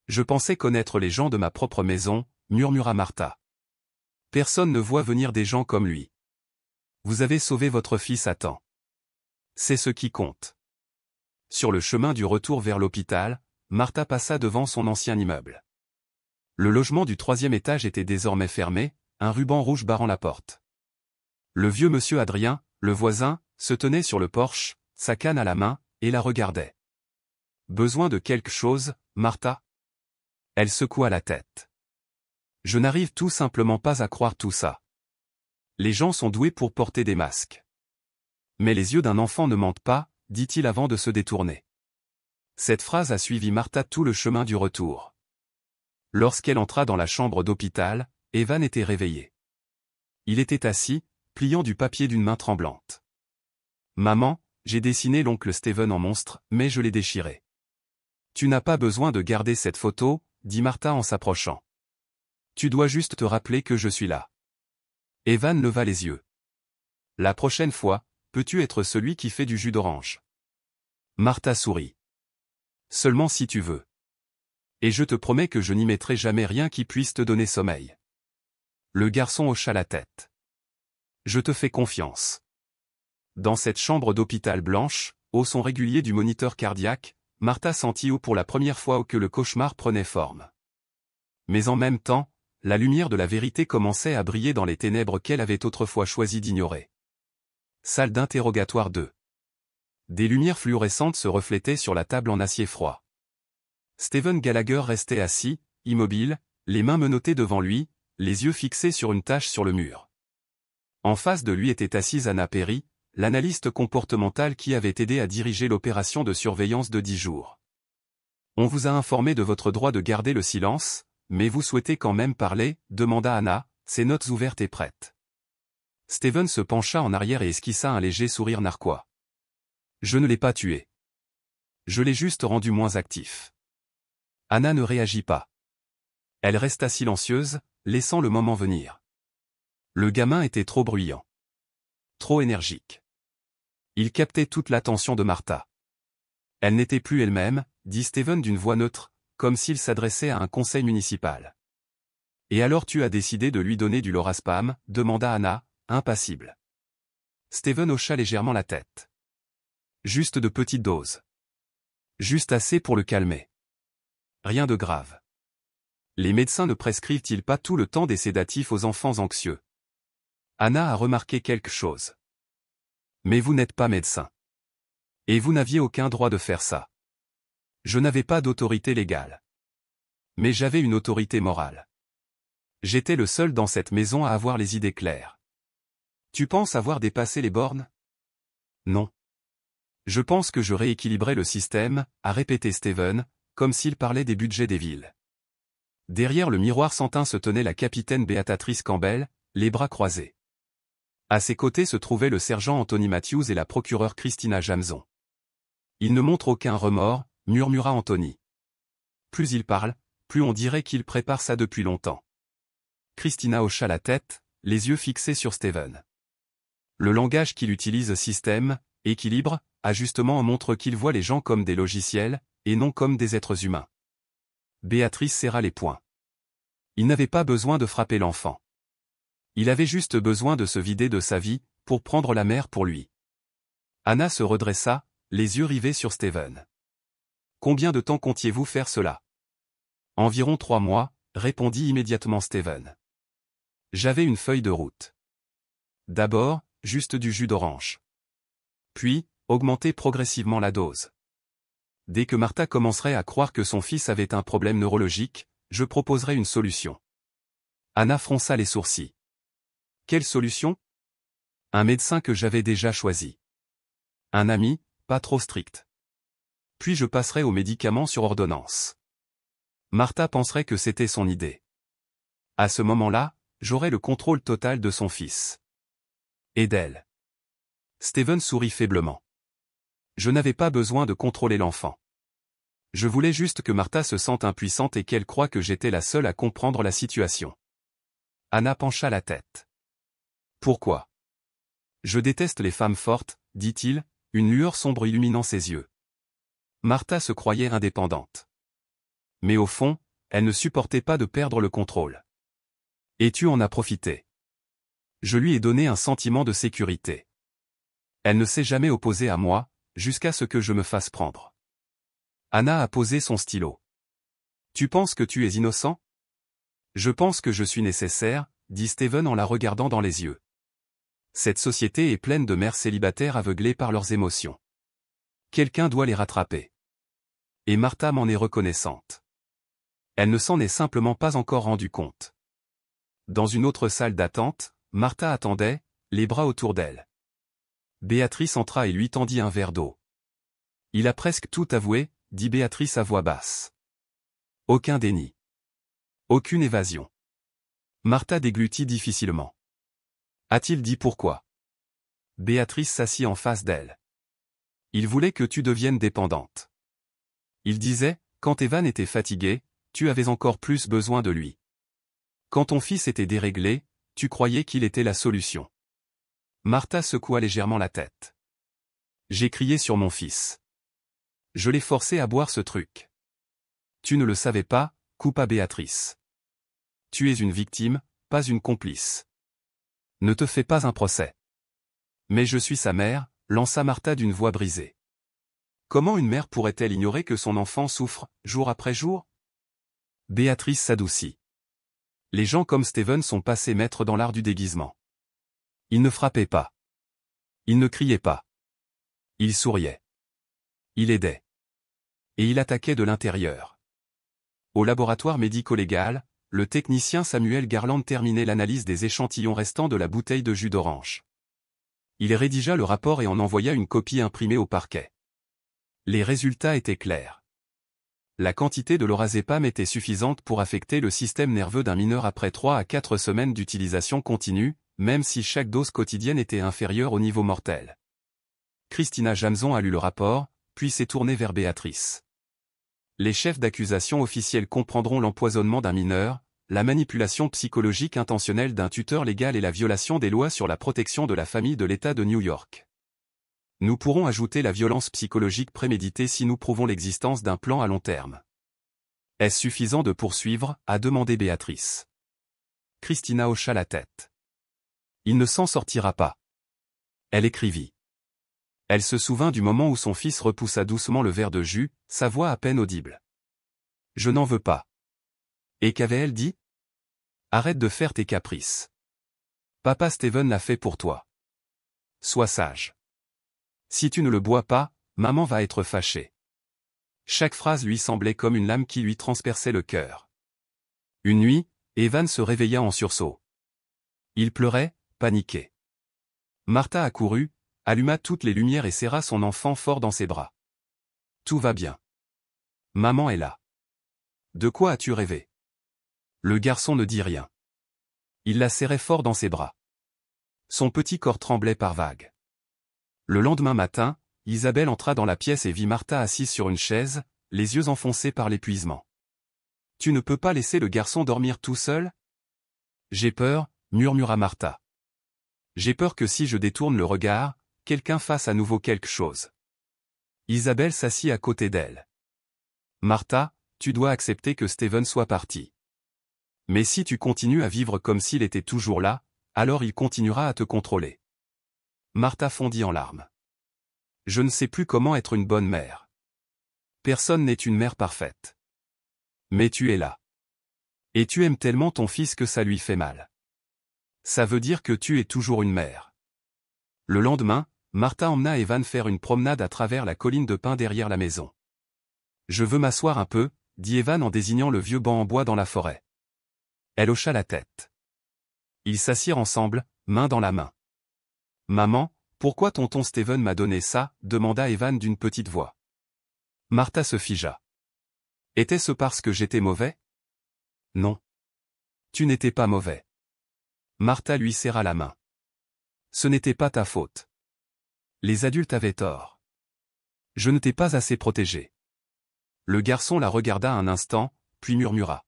Je pensais connaître les gens de ma propre maison, murmura Martha. Personne ne voit venir des gens comme lui. Vous avez sauvé votre fils à temps. C'est ce qui compte. Sur le chemin du retour vers l'hôpital, Martha passa devant son ancien immeuble. Le logement du 3e étage était désormais fermé, un ruban rouge barrant la porte. Le vieux monsieur Adrien, le voisin, se tenait sur le porche, sa canne à la main, et la regardait. Besoin de quelque chose, Martha? Elle secoua la tête. Je n'arrive tout simplement pas à croire tout ça. Les gens sont doués pour porter des masques. Mais les yeux d'un enfant ne mentent pas, dit-il avant de se détourner. Cette phrase a suivi Martha tout le chemin du retour. Lorsqu'elle entra dans la chambre d'hôpital, Evan était réveillé. Il était assis, pliant du papier d'une main tremblante. « Maman, j'ai dessiné l'oncle Steven en monstre, mais je l'ai déchiré. »« Tu n'as pas besoin de garder cette photo, » dit Martha en s'approchant. « Tu dois juste te rappeler que je suis là. » Evan leva les yeux. « La prochaine fois, peux-tu être celui qui fait du jus d'orange? » Martha sourit. « Seulement si tu veux. Et je te promets que je n'y mettrai jamais rien qui puisse te donner sommeil. » Le garçon hocha la tête. « Je te fais confiance. » Dans cette chambre d'hôpital blanche, au son régulier du moniteur cardiaque, Martha sentit pour la première fois que le cauchemar prenait forme. Mais en même temps, la lumière de la vérité commençait à briller dans les ténèbres qu'elle avait autrefois choisi d'ignorer. Salle d'interrogatoire 2. Des lumières fluorescentes se reflétaient sur la table en acier froid. Steven Gallagher restait assis, immobile, les mains menottées devant lui, les yeux fixés sur une tache sur le mur. En face de lui était assise Anna Perry, l'analyste comportementale qui avait aidé à diriger l'opération de surveillance de 10 jours. « On vous a informé de votre droit de garder le silence, mais vous souhaitez quand même parler, » demanda Anna, ses notes ouvertes et prêtes. Steven se pencha en arrière et esquissa un léger sourire narquois. « Je ne l'ai pas tué. Je l'ai juste rendu moins actif. » Anna ne réagit pas. Elle resta silencieuse, laissant le moment venir. Le gamin était trop bruyant. Trop énergique. Il captait toute l'attention de Martha. Elle n'était plus elle-même, dit Steven d'une voix neutre, comme s'il s'adressait à un conseil municipal. « Et alors tu as décidé de lui donner du lorazepam » demanda Anna, impassible. Steven hocha légèrement la tête. « Juste de petites doses. Juste assez pour le calmer. Rien de grave. Les médecins ne prescrivent-ils pas tout le temps des sédatifs aux enfants anxieux? » Anna a remarqué quelque chose. « Mais vous n'êtes pas médecin. Et vous n'aviez aucun droit de faire ça. » Je n'avais pas d'autorité légale. Mais j'avais une autorité morale. J'étais le seul dans cette maison à avoir les idées claires. Tu penses avoir dépassé les bornes? Non. Je pense que je rééquilibrais le système, a répété Steven, comme s'il parlait des budgets des villes. Derrière le miroir sans teint se tenait la capitaine Béatrice Campbell, les bras croisés. À ses côtés se trouvaient le sergent Anthony Matthews et la procureure Christina Jamson. Il ne montre aucun remords, murmura Anthony. Plus il parle, plus on dirait qu'il prépare ça depuis longtemps. Christina hocha la tête, les yeux fixés sur Steven. Le langage qu'il utilise système, équilibre, ajustement montre qu'il voit les gens comme des logiciels, et non comme des êtres humains. Béatrice serra les poings. Il n'avait pas besoin de frapper l'enfant. Il avait juste besoin de se vider de sa vie, pour prendre la mer pour lui. Anna se redressa, les yeux rivés sur Steven. Combien de temps comptiez-vous faire cela? Environ 3 mois, répondit immédiatement Steven. J'avais une feuille de route. D'abord, juste du jus d'orange. Puis, augmenter progressivement la dose. Dès que Martha commencerait à croire que son fils avait un problème neurologique, je proposerais une solution. Anna fronça les sourcils. Quelle solution? Un médecin que j'avais déjà choisi. Un ami, pas trop strict. Puis je passerai aux médicaments sur ordonnance. Martha penserait que c'était son idée. À ce moment-là, j'aurais le contrôle total de son fils. Et d'elle. Steven sourit faiblement. Je n'avais pas besoin de contrôler l'enfant. Je voulais juste que Martha se sente impuissante et qu'elle croie que j'étais la seule à comprendre la situation. Anna pencha la tête. Pourquoi? Je déteste les femmes fortes, dit-il, une lueur sombre illuminant ses yeux. Martha se croyait indépendante. Mais au fond, elle ne supportait pas de perdre le contrôle. Et tu en as profité. Je lui ai donné un sentiment de sécurité. Elle ne s'est jamais opposée à moi, jusqu'à ce que je me fasse prendre. Anna a posé son stylo. Tu penses que tu es innocent? Je pense que je suis nécessaire, dit Steven en la regardant dans les yeux. Cette société est pleine de mères célibataires aveuglées par leurs émotions. Quelqu'un doit les rattraper. Et Martha m'en est reconnaissante. Elle ne s'en est simplement pas encore rendue compte. Dans une autre salle d'attente, Martha attendait, les bras autour d'elle. Béatrice entra et lui tendit un verre d'eau. Il a presque tout avoué, dit Béatrice à voix basse. Aucun déni. Aucune évasion. Martha déglutit difficilement. A-t-il dit pourquoi? Béatrice s'assit en face d'elle. Il voulait que tu deviennes dépendante. Il disait, quand Evan était fatigué, tu avais encore plus besoin de lui. Quand ton fils était déréglé, tu croyais qu'il était la solution. Martha secoua légèrement la tête. J'ai crié sur mon fils. Je l'ai forcé à boire ce truc. Tu ne le savais pas, coupa Béatrice. Tu es une victime, pas une complice. Ne te fais pas un procès. Mais je suis sa mère, lança Martha d'une voix brisée. Comment une mère pourrait-elle ignorer que son enfant souffre, jour après jour? Béatrice s'adoucit. Les gens comme Steven sont passés maîtres dans l'art du déguisement. Il ne frappait pas. Il ne criait pas. Il souriait. Il aidait. Et il attaquait de l'intérieur. Au laboratoire médico-légal, le technicien Samuel Garland terminait l'analyse des échantillons restants de la bouteille de jus d'orange. Il rédigea le rapport et en envoya une copie imprimée au parquet. Les résultats étaient clairs. La quantité de lorazépam était suffisante pour affecter le système nerveux d'un mineur après 3 à 4 semaines d'utilisation continue, même si chaque dose quotidienne était inférieure au niveau mortel. Christina Jamson a lu le rapport, puis s'est tournée vers Béatrice. Les chefs d'accusation officiels comprendront l'empoisonnement d'un mineur, la manipulation psychologique intentionnelle d'un tuteur légal et la violation des lois sur la protection de la famille de l'État de New York. Nous pourrons ajouter la violence psychologique préméditée si nous prouvons l'existence d'un plan à long terme. Est-ce suffisant de poursuivre, a demandé Béatrice. Christina hocha la tête. Il ne s'en sortira pas. Elle écrivit. Elle se souvint du moment où son fils repoussa doucement le verre de jus, sa voix à peine audible. Je n'en veux pas. Et qu'avait-elle dit? Arrête de faire tes caprices. Papa Steven l'a fait pour toi. Sois sage. Si tu ne le bois pas, maman va être fâchée. Chaque phrase lui semblait comme une lame qui lui transperçait le cœur. Une nuit, Evan se réveilla en sursaut. Il pleurait, paniqué. Martha accourut, alluma toutes les lumières et serra son enfant fort dans ses bras. Tout va bien. Maman est là. De quoi as-tu rêvé? Le garçon ne dit rien. Il la serrait fort dans ses bras. Son petit corps tremblait par vagues. Le lendemain matin, Isabelle entra dans la pièce et vit Martha assise sur une chaise, les yeux enfoncés par l'épuisement. Tu ne peux pas laisser le garçon dormir tout seul? J'ai peur, murmura Martha. J'ai peur que si je détourne le regard, quelqu'un fasse à nouveau quelque chose. Isabelle s'assit à côté d'elle. Martha, tu dois accepter que Steven soit parti. Mais si tu continues à vivre comme s'il était toujours là, alors il continuera à te contrôler. Martha fondit en larmes. Je ne sais plus comment être une bonne mère. Personne n'est une mère parfaite. Mais tu es là. Et tu aimes tellement ton fils que ça lui fait mal. Ça veut dire que tu es toujours une mère. Le lendemain, Martha emmena Evan faire une promenade à travers la colline de pins derrière la maison. Je veux m'asseoir un peu, dit Evan en désignant le vieux banc en bois dans la forêt. Elle hocha la tête. Ils s'assirent ensemble, main dans la main. Maman, pourquoi tonton Steven m'a donné ça? Demanda Evan d'une petite voix. Martha se figea. Était-ce parce que j'étais mauvais? Non. Tu n'étais pas mauvais. Martha lui serra la main. Ce n'était pas ta faute. Les adultes avaient tort. Je ne t'ai pas assez protégé. Le garçon la regarda un instant, puis murmura.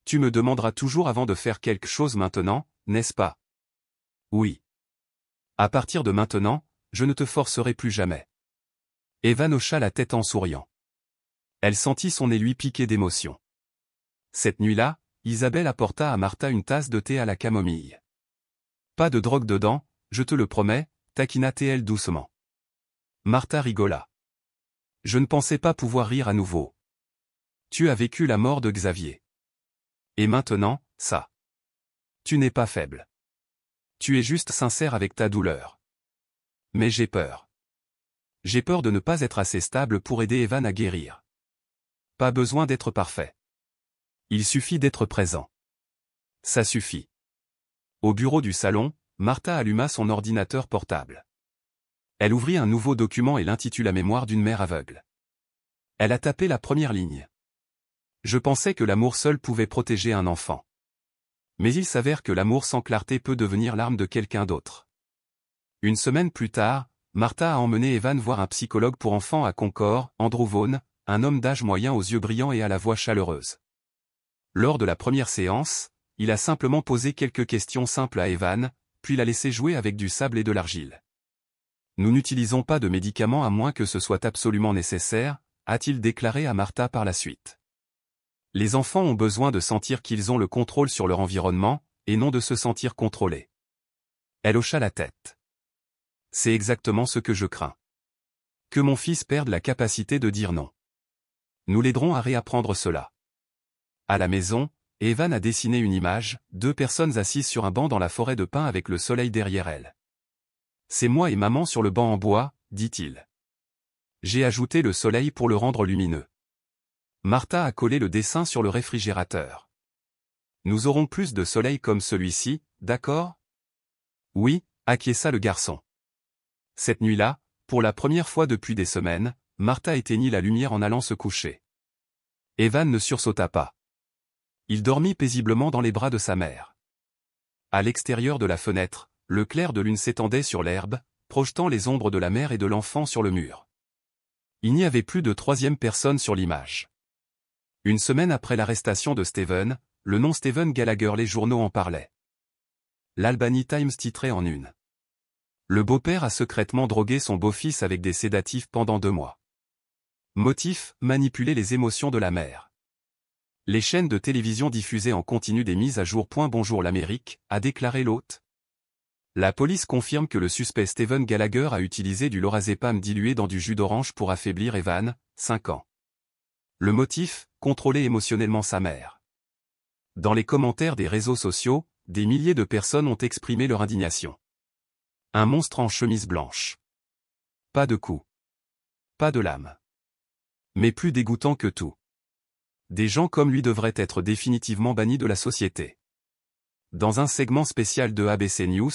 Tu me demanderas toujours avant de faire quelque chose maintenant, n'est-ce pas? Oui. À partir de maintenant, je ne te forcerai plus jamais. Evan hocha la tête en souriant. Elle sentit son nez lui piquer d'émotion. Cette nuit-là, Isabelle apporta à Martha une tasse de thé à la camomille. Pas de drogue dedans, je te le promets, taquina-t-elle doucement. Martha rigola. Je ne pensais pas pouvoir rire à nouveau. Tu as vécu la mort de Xavier. Et maintenant, ça. Tu n'es pas faible. Tu es juste sincère avec ta douleur. Mais j'ai peur. J'ai peur de ne pas être assez stable pour aider Evan à guérir. Pas besoin d'être parfait. Il suffit d'être présent. Ça suffit. Au bureau du salon, Martha alluma son ordinateur portable. Elle ouvrit un nouveau document et l'intitula Mémoire d'une mère aveugle. Elle a tapé la première ligne. Je pensais que l'amour seul pouvait protéger un enfant. Mais il s'avère que l'amour sans clarté peut devenir l'arme de quelqu'un d'autre. Une semaine plus tard, Martha a emmené Evan voir un psychologue pour enfants à Concord, Andrew Vaughn, un homme d'âge moyen aux yeux brillants et à la voix chaleureuse. Lors de la première séance, il a simplement posé quelques questions simples à Evan, puis l'a laissé jouer avec du sable et de l'argile. Nous n'utilisons pas de médicaments à moins que ce soit absolument nécessaire, a-t-il déclaré à Martha par la suite. Les enfants ont besoin de sentir qu'ils ont le contrôle sur leur environnement, et non de se sentir contrôlés. Elle hocha la tête. C'est exactement ce que je crains. Que mon fils perde la capacité de dire non. Nous l'aiderons à réapprendre cela. À la maison, Evan a dessiné une image, 2 personnes assises sur un banc dans la forêt de pins avec le soleil derrière elles. C'est moi et maman sur le banc en bois, dit-il. J'ai ajouté le soleil pour le rendre lumineux. Martha a collé le dessin sur le réfrigérateur. Nous aurons plus de soleil comme celui-ci, d'accord? Oui, acquiesça le garçon. Cette nuit-là, pour la première fois depuis des semaines, Martha éteignit la lumière en allant se coucher. Evan ne sursauta pas. Il dormit paisiblement dans les bras de sa mère. À l'extérieur de la fenêtre, le clair de lune s'étendait sur l'herbe, projetant les ombres de la mère et de l'enfant sur le mur. Il n'y avait plus de troisième personne sur l'image. Une semaine après l'arrestation de Steven, le nom Steven Gallagher, les journaux en parlaient. L'Albany Times titrait en une. Le beau-père a secrètement drogué son beau-fils avec des sédatifs pendant 2 mois. Motif, manipuler les émotions de la mère. Les chaînes de télévision diffusaient en continu des mises à jour. Bonjour l'Amérique, a déclaré l'hôte. La police confirme que le suspect Steven Gallagher a utilisé du lorazépam dilué dans du jus d'orange pour affaiblir Evan, 5 ans. Le motif, contrôler émotionnellement sa mère. Dans les commentaires des réseaux sociaux, des milliers de personnes ont exprimé leur indignation. Un monstre en chemise blanche. Pas de coup. Pas de lame. Mais plus dégoûtant que tout. Des gens comme lui devraient être définitivement bannis de la société. Dans un segment spécial de ABC News,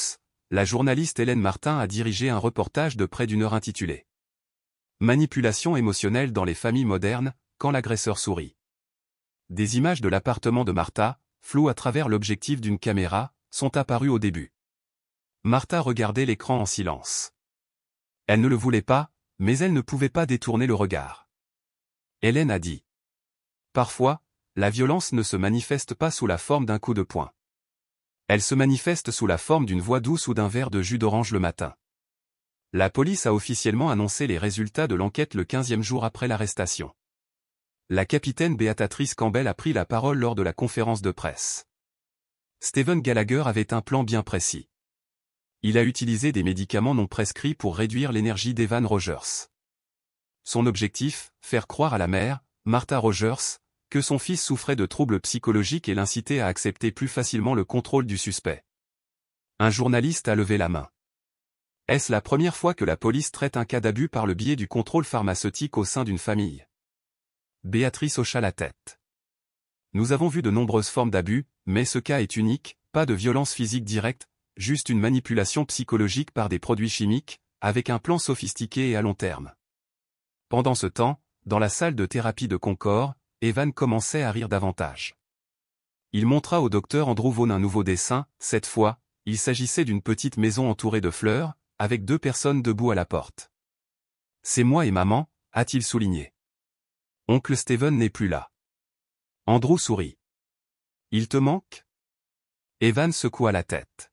la journaliste Hélène Martin a dirigé un reportage de près d'1 heure intitulé « Manipulation émotionnelle dans les familles modernes, quand l'agresseur sourit ». Des images de l'appartement de Martha, floues à travers l'objectif d'une caméra, sont apparues au début. Martha regardait l'écran en silence. Elle ne le voulait pas, mais elle ne pouvait pas détourner le regard. Hélène a dit. Parfois, la violence ne se manifeste pas sous la forme d'un coup de poing. Elle se manifeste sous la forme d'une voix douce ou d'un verre de jus d'orange le matin. La police a officiellement annoncé les résultats de l'enquête le 15e jour après l'arrestation. La capitaine Beatrice Campbell a pris la parole lors de la conférence de presse. Steven Gallagher avait un plan bien précis. Il a utilisé des médicaments non prescrits pour réduire l'énergie d'Evan Rogers. Son objectif, faire croire à la mère, Martha Rogers, que son fils souffrait de troubles psychologiques et l'inciter à accepter plus facilement le contrôle du suspect. Un journaliste a levé la main. Est-ce la première fois que la police traite un cas d'abus par le biais du contrôle pharmaceutique au sein d'une famille? Béatrice hocha la tête. Nous avons vu de nombreuses formes d'abus, mais ce cas est unique, pas de violence physique directe, juste une manipulation psychologique par des produits chimiques, avec un plan sophistiqué et à long terme. Pendant ce temps, dans la salle de thérapie de Concord, Evan commençait à rire davantage. Il montra au docteur Andrew Vaughn un nouveau dessin, cette fois, il s'agissait d'une petite maison entourée de fleurs, avec 2 personnes debout à la porte. C'est moi et maman, a-t-il souligné. Oncle Steven n'est plus là. Andrew sourit. Il te manque? Evan secoua la tête.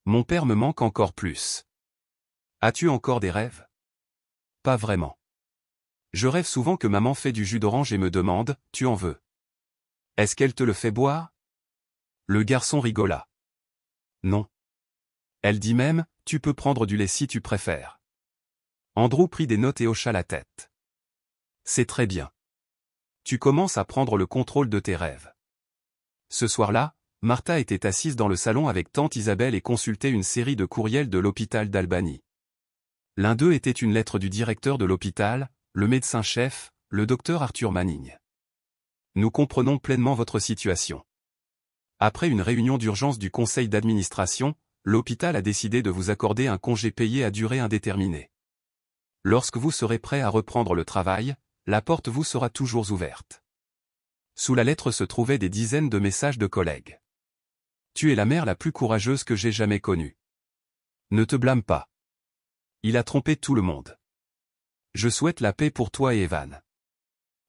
Mon père me manque encore plus. As-tu encore des rêves? Pas vraiment. Je rêve souvent que maman fait du jus d'orange et me demande, tu en veux? Est-ce qu'elle te le fait boire? Le garçon rigola. Non. Elle dit même, tu peux prendre du lait si tu préfères. Andrew prit des notes et hocha la tête. C'est très bien. Tu commences à prendre le contrôle de tes rêves. Ce soir-là, Martha était assise dans le salon avec tante Isabelle et consultait une série de courriels de l'hôpital d'Albany. L'un d'eux était une lettre du directeur de l'hôpital, le médecin-chef, le docteur Arthur Manning. Nous comprenons pleinement votre situation. Après une réunion d'urgence du conseil d'administration, l'hôpital a décidé de vous accorder un congé payé à durée indéterminée. Lorsque vous serez prêt à reprendre le travail, la porte vous sera toujours ouverte. Sous la lettre se trouvaient des dizaines de messages de collègues. Tu es la mère la plus courageuse que j'ai jamais connue. Ne te blâme pas. Il a trompé tout le monde. Je souhaite la paix pour toi et Evan.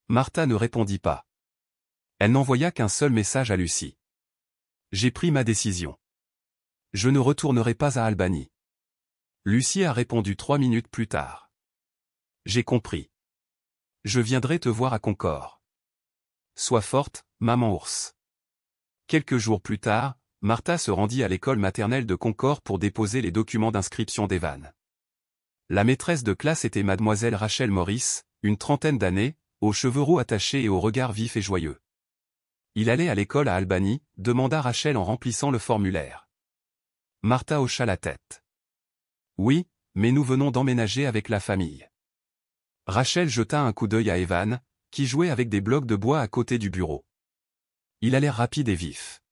Martha ne répondit pas. Elle n'envoya qu'un seul message à Lucie. J'ai pris ma décision. Je ne retournerai pas à Albany. Lucie a répondu 3 minutes plus tard. J'ai compris. Je viendrai te voir à Concord. Sois forte, maman ours. Quelques jours plus tard, Martha se rendit à l'école maternelle de Concord pour déposer les documents d'inscription d'Evan. La maîtresse de classe était mademoiselle Rachel Morris, une trentaine d'années, aux cheveux roux attachés et au regard vif et joyeux. Il allait à l'école à Albany, demanda Rachel en remplissant le formulaire. Martha hocha la tête. Oui, mais nous venons d'emménager avec la famille. Rachel jeta un coup d'œil à Evan, qui jouait avec des blocs de bois à côté du bureau. Il a l'air rapide et vif.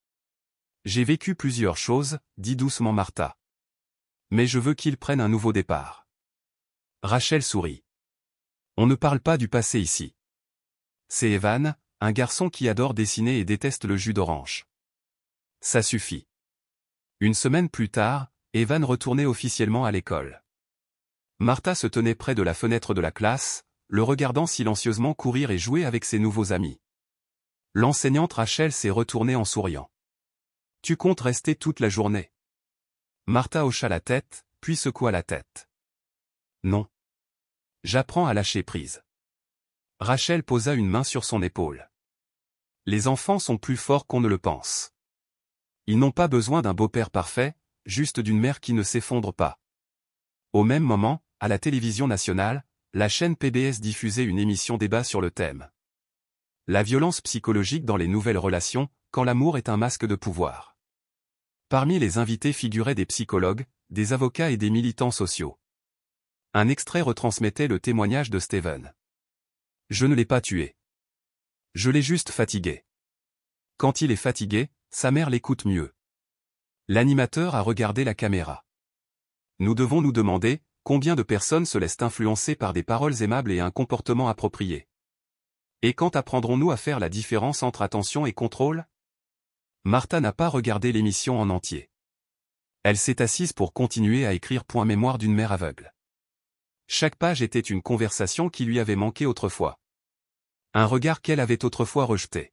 J'ai vécu plusieurs choses, dit doucement Martha. Mais je veux qu'il prenne un nouveau départ. Rachel sourit. On ne parle pas du passé ici. C'est Evan, un garçon qui adore dessiner et déteste le jus d'orange. Ça suffit. Une semaine plus tard, Evan retournait officiellement à l'école. Martha se tenait près de la fenêtre de la classe, le regardant silencieusement courir et jouer avec ses nouveaux amis. L'enseignante Rachel s'est retournée en souriant. Tu comptes rester toute la journée? Martha hocha la tête, puis secoua la tête. Non. J'apprends à lâcher prise. Rachel posa une main sur son épaule. Les enfants sont plus forts qu'on ne le pense. Ils n'ont pas besoin d'un beau-père parfait, juste d'une mère qui ne s'effondre pas. Au même moment, à la télévision nationale, la chaîne PBS diffusait une émission débat sur le thème. La violence psychologique dans les nouvelles relations, quand l'amour est un masque de pouvoir. Parmi les invités figuraient des psychologues, des avocats et des militants sociaux. Un extrait retransmettait le témoignage de Steven. Je ne l'ai pas tué. Je l'ai juste fatigué. Quand il est fatigué, sa mère l'écoute mieux. L'animateur a regardé la caméra. Nous devons nous demander, combien de personnes se laissent influencer par des paroles aimables et un comportement approprié? Et quand apprendrons-nous à faire la différence entre attention et contrôle? Martha n'a pas regardé l'émission en entier. Elle s'est assise pour continuer à écrire point mémoire d'une mère aveugle. Chaque page était une conversation qui lui avait manqué autrefois. Un regard qu'elle avait autrefois rejeté.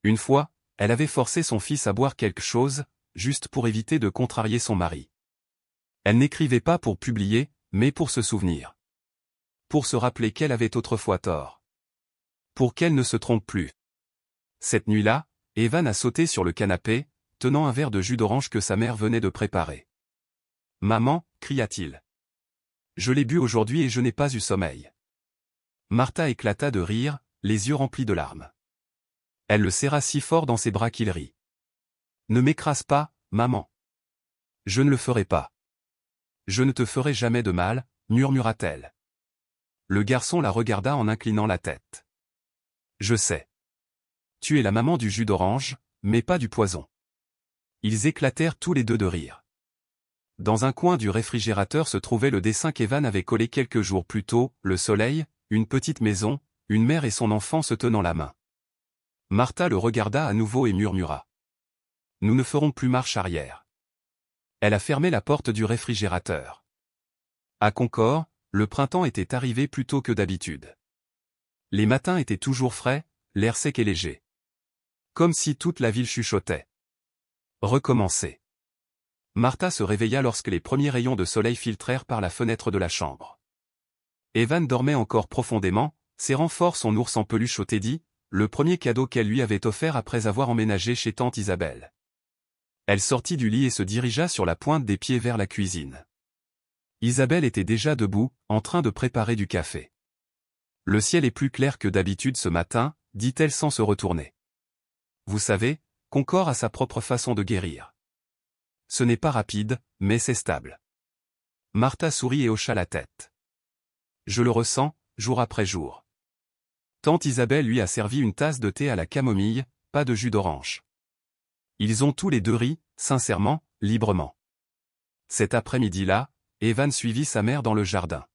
Une fois, elle avait forcé son fils à boire quelque chose, juste pour éviter de contrarier son mari. Elle n'écrivait pas pour publier, mais pour se souvenir. Pour se rappeler qu'elle avait autrefois tort. Pour qu'elle ne se trompe plus. Cette nuit-là, Evan a sauté sur le canapé, tenant un verre de jus d'orange que sa mère venait de préparer. « Maman » cria-t-il. « Je l'ai bu aujourd'hui et je n'ai pas eu sommeil. » Martha éclata de rire, les yeux remplis de larmes. Elle le serra si fort dans ses bras qu'il rit. « Ne m'écrase pas, maman. »« Je ne le ferai pas. »« Je ne te ferai jamais de mal, » murmura-t-elle. Le garçon la regarda en inclinant la tête. « Je sais. Tu es la maman du jus d'orange, mais pas du poison. » Ils éclatèrent tous les deux de rire. Dans un coin du réfrigérateur se trouvait le dessin qu'Evan avait collé quelques jours plus tôt, le soleil, une petite maison, une mère et son enfant se tenant la main. Martha le regarda à nouveau et murmura. « Nous ne ferons plus marche arrière. » Elle a fermé la porte du réfrigérateur. À Concord, le printemps était arrivé plus tôt que d'habitude. Les matins étaient toujours frais, l'air sec et léger. Comme si toute la ville chuchotait. Recommencer. Martha se réveilla lorsque les premiers rayons de soleil filtrèrent par la fenêtre de la chambre. Evan dormait encore profondément, serrant fort son ours en peluche au Teddy, le premier cadeau qu'elle lui avait offert après avoir emménagé chez tante Isabelle. Elle sortit du lit et se dirigea sur la pointe des pieds vers la cuisine. Isabelle était déjà debout, en train de préparer du café. « Le ciel est plus clair que d'habitude ce matin », dit-elle sans se retourner. Vous savez, qu'on corps a sa propre façon de guérir. Ce n'est pas rapide, mais c'est stable. Martha sourit et hocha la tête. Je le ressens, jour après jour. Tante Isabelle lui a servi une tasse de thé à la camomille, pas de jus d'orange. Ils ont tous les deux ri, sincèrement, librement. Cet après-midi-là, Evan suivit sa mère dans le jardin.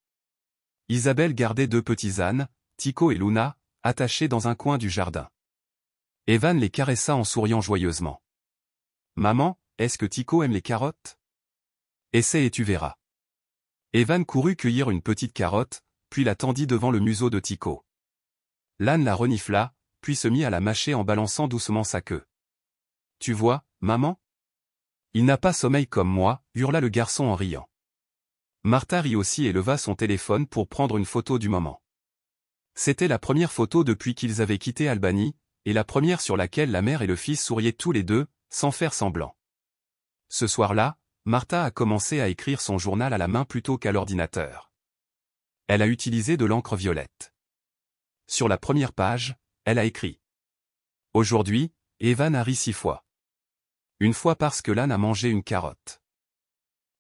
Isabelle gardait 2 petits ânes, Tico et Luna, attachés dans un coin du jardin. Evan les caressa en souriant joyeusement. « Maman, est-ce que Tico aime les carottes ? Essaie et tu verras. » Evan courut cueillir une petite carotte, puis la tendit devant le museau de Tico. L'âne la renifla, puis se mit à la mâcher en balançant doucement sa queue. « Tu vois, maman ? Il n'a pas sommeil comme moi, » hurla le garçon en riant. Martha rit aussi et leva son téléphone pour prendre une photo du moment. C'était la première photo depuis qu'ils avaient quitté Albany, et la première sur laquelle la mère et le fils souriaient tous les deux, sans faire semblant. Ce soir-là, Martha a commencé à écrire son journal à la main plutôt qu'à l'ordinateur. Elle a utilisé de l'encre violette. Sur la première page, elle a écrit « Aujourd'hui, Evan a ri 6 fois. Une fois parce que l'âne a mangé une carotte.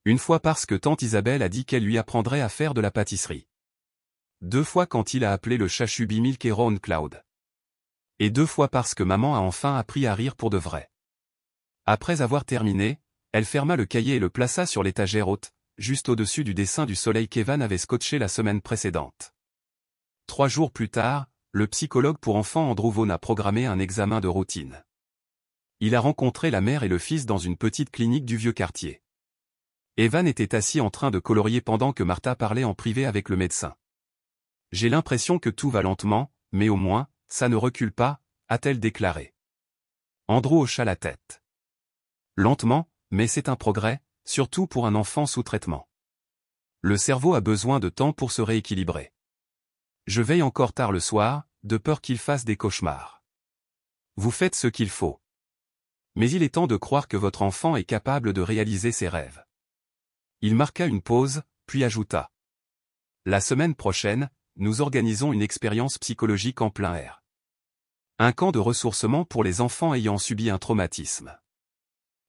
Une fois parce que tante Isabelle a dit qu'elle lui apprendrait à faire de la pâtisserie. 2 fois quand il a appelé le chat Chubby Milk et Ron Cloud. Et 2 fois parce que maman a enfin appris à rire pour de vrai. » Après avoir terminé, elle ferma le cahier et le plaça sur l'étagère haute, juste au-dessus du dessin du soleil qu'Evan avait scotché la semaine précédente. 3 jours plus tard, le psychologue pour enfants Andrew Vaughan a programmé un examen de routine. Il a rencontré la mère et le fils dans une petite clinique du vieux quartier. Evan était assis en train de colorier pendant que Martha parlait en privé avec le médecin. « J'ai l'impression que tout va lentement, mais au moins, ça ne recule pas », a-t-elle déclaré. Andrew hocha la tête. « Lentement, mais c'est un progrès, surtout pour un enfant sous traitement. Le cerveau a besoin de temps pour se rééquilibrer. Je veille encore tard le soir, de peur qu'il fasse des cauchemars. Vous faites ce qu'il faut. Mais il est temps de croire que votre enfant est capable de réaliser ses rêves. » Il marqua une pause, puis ajouta. « La semaine prochaine, nous organisons une expérience psychologique en plein air. Un camp de ressourcement pour les enfants ayant subi un traumatisme.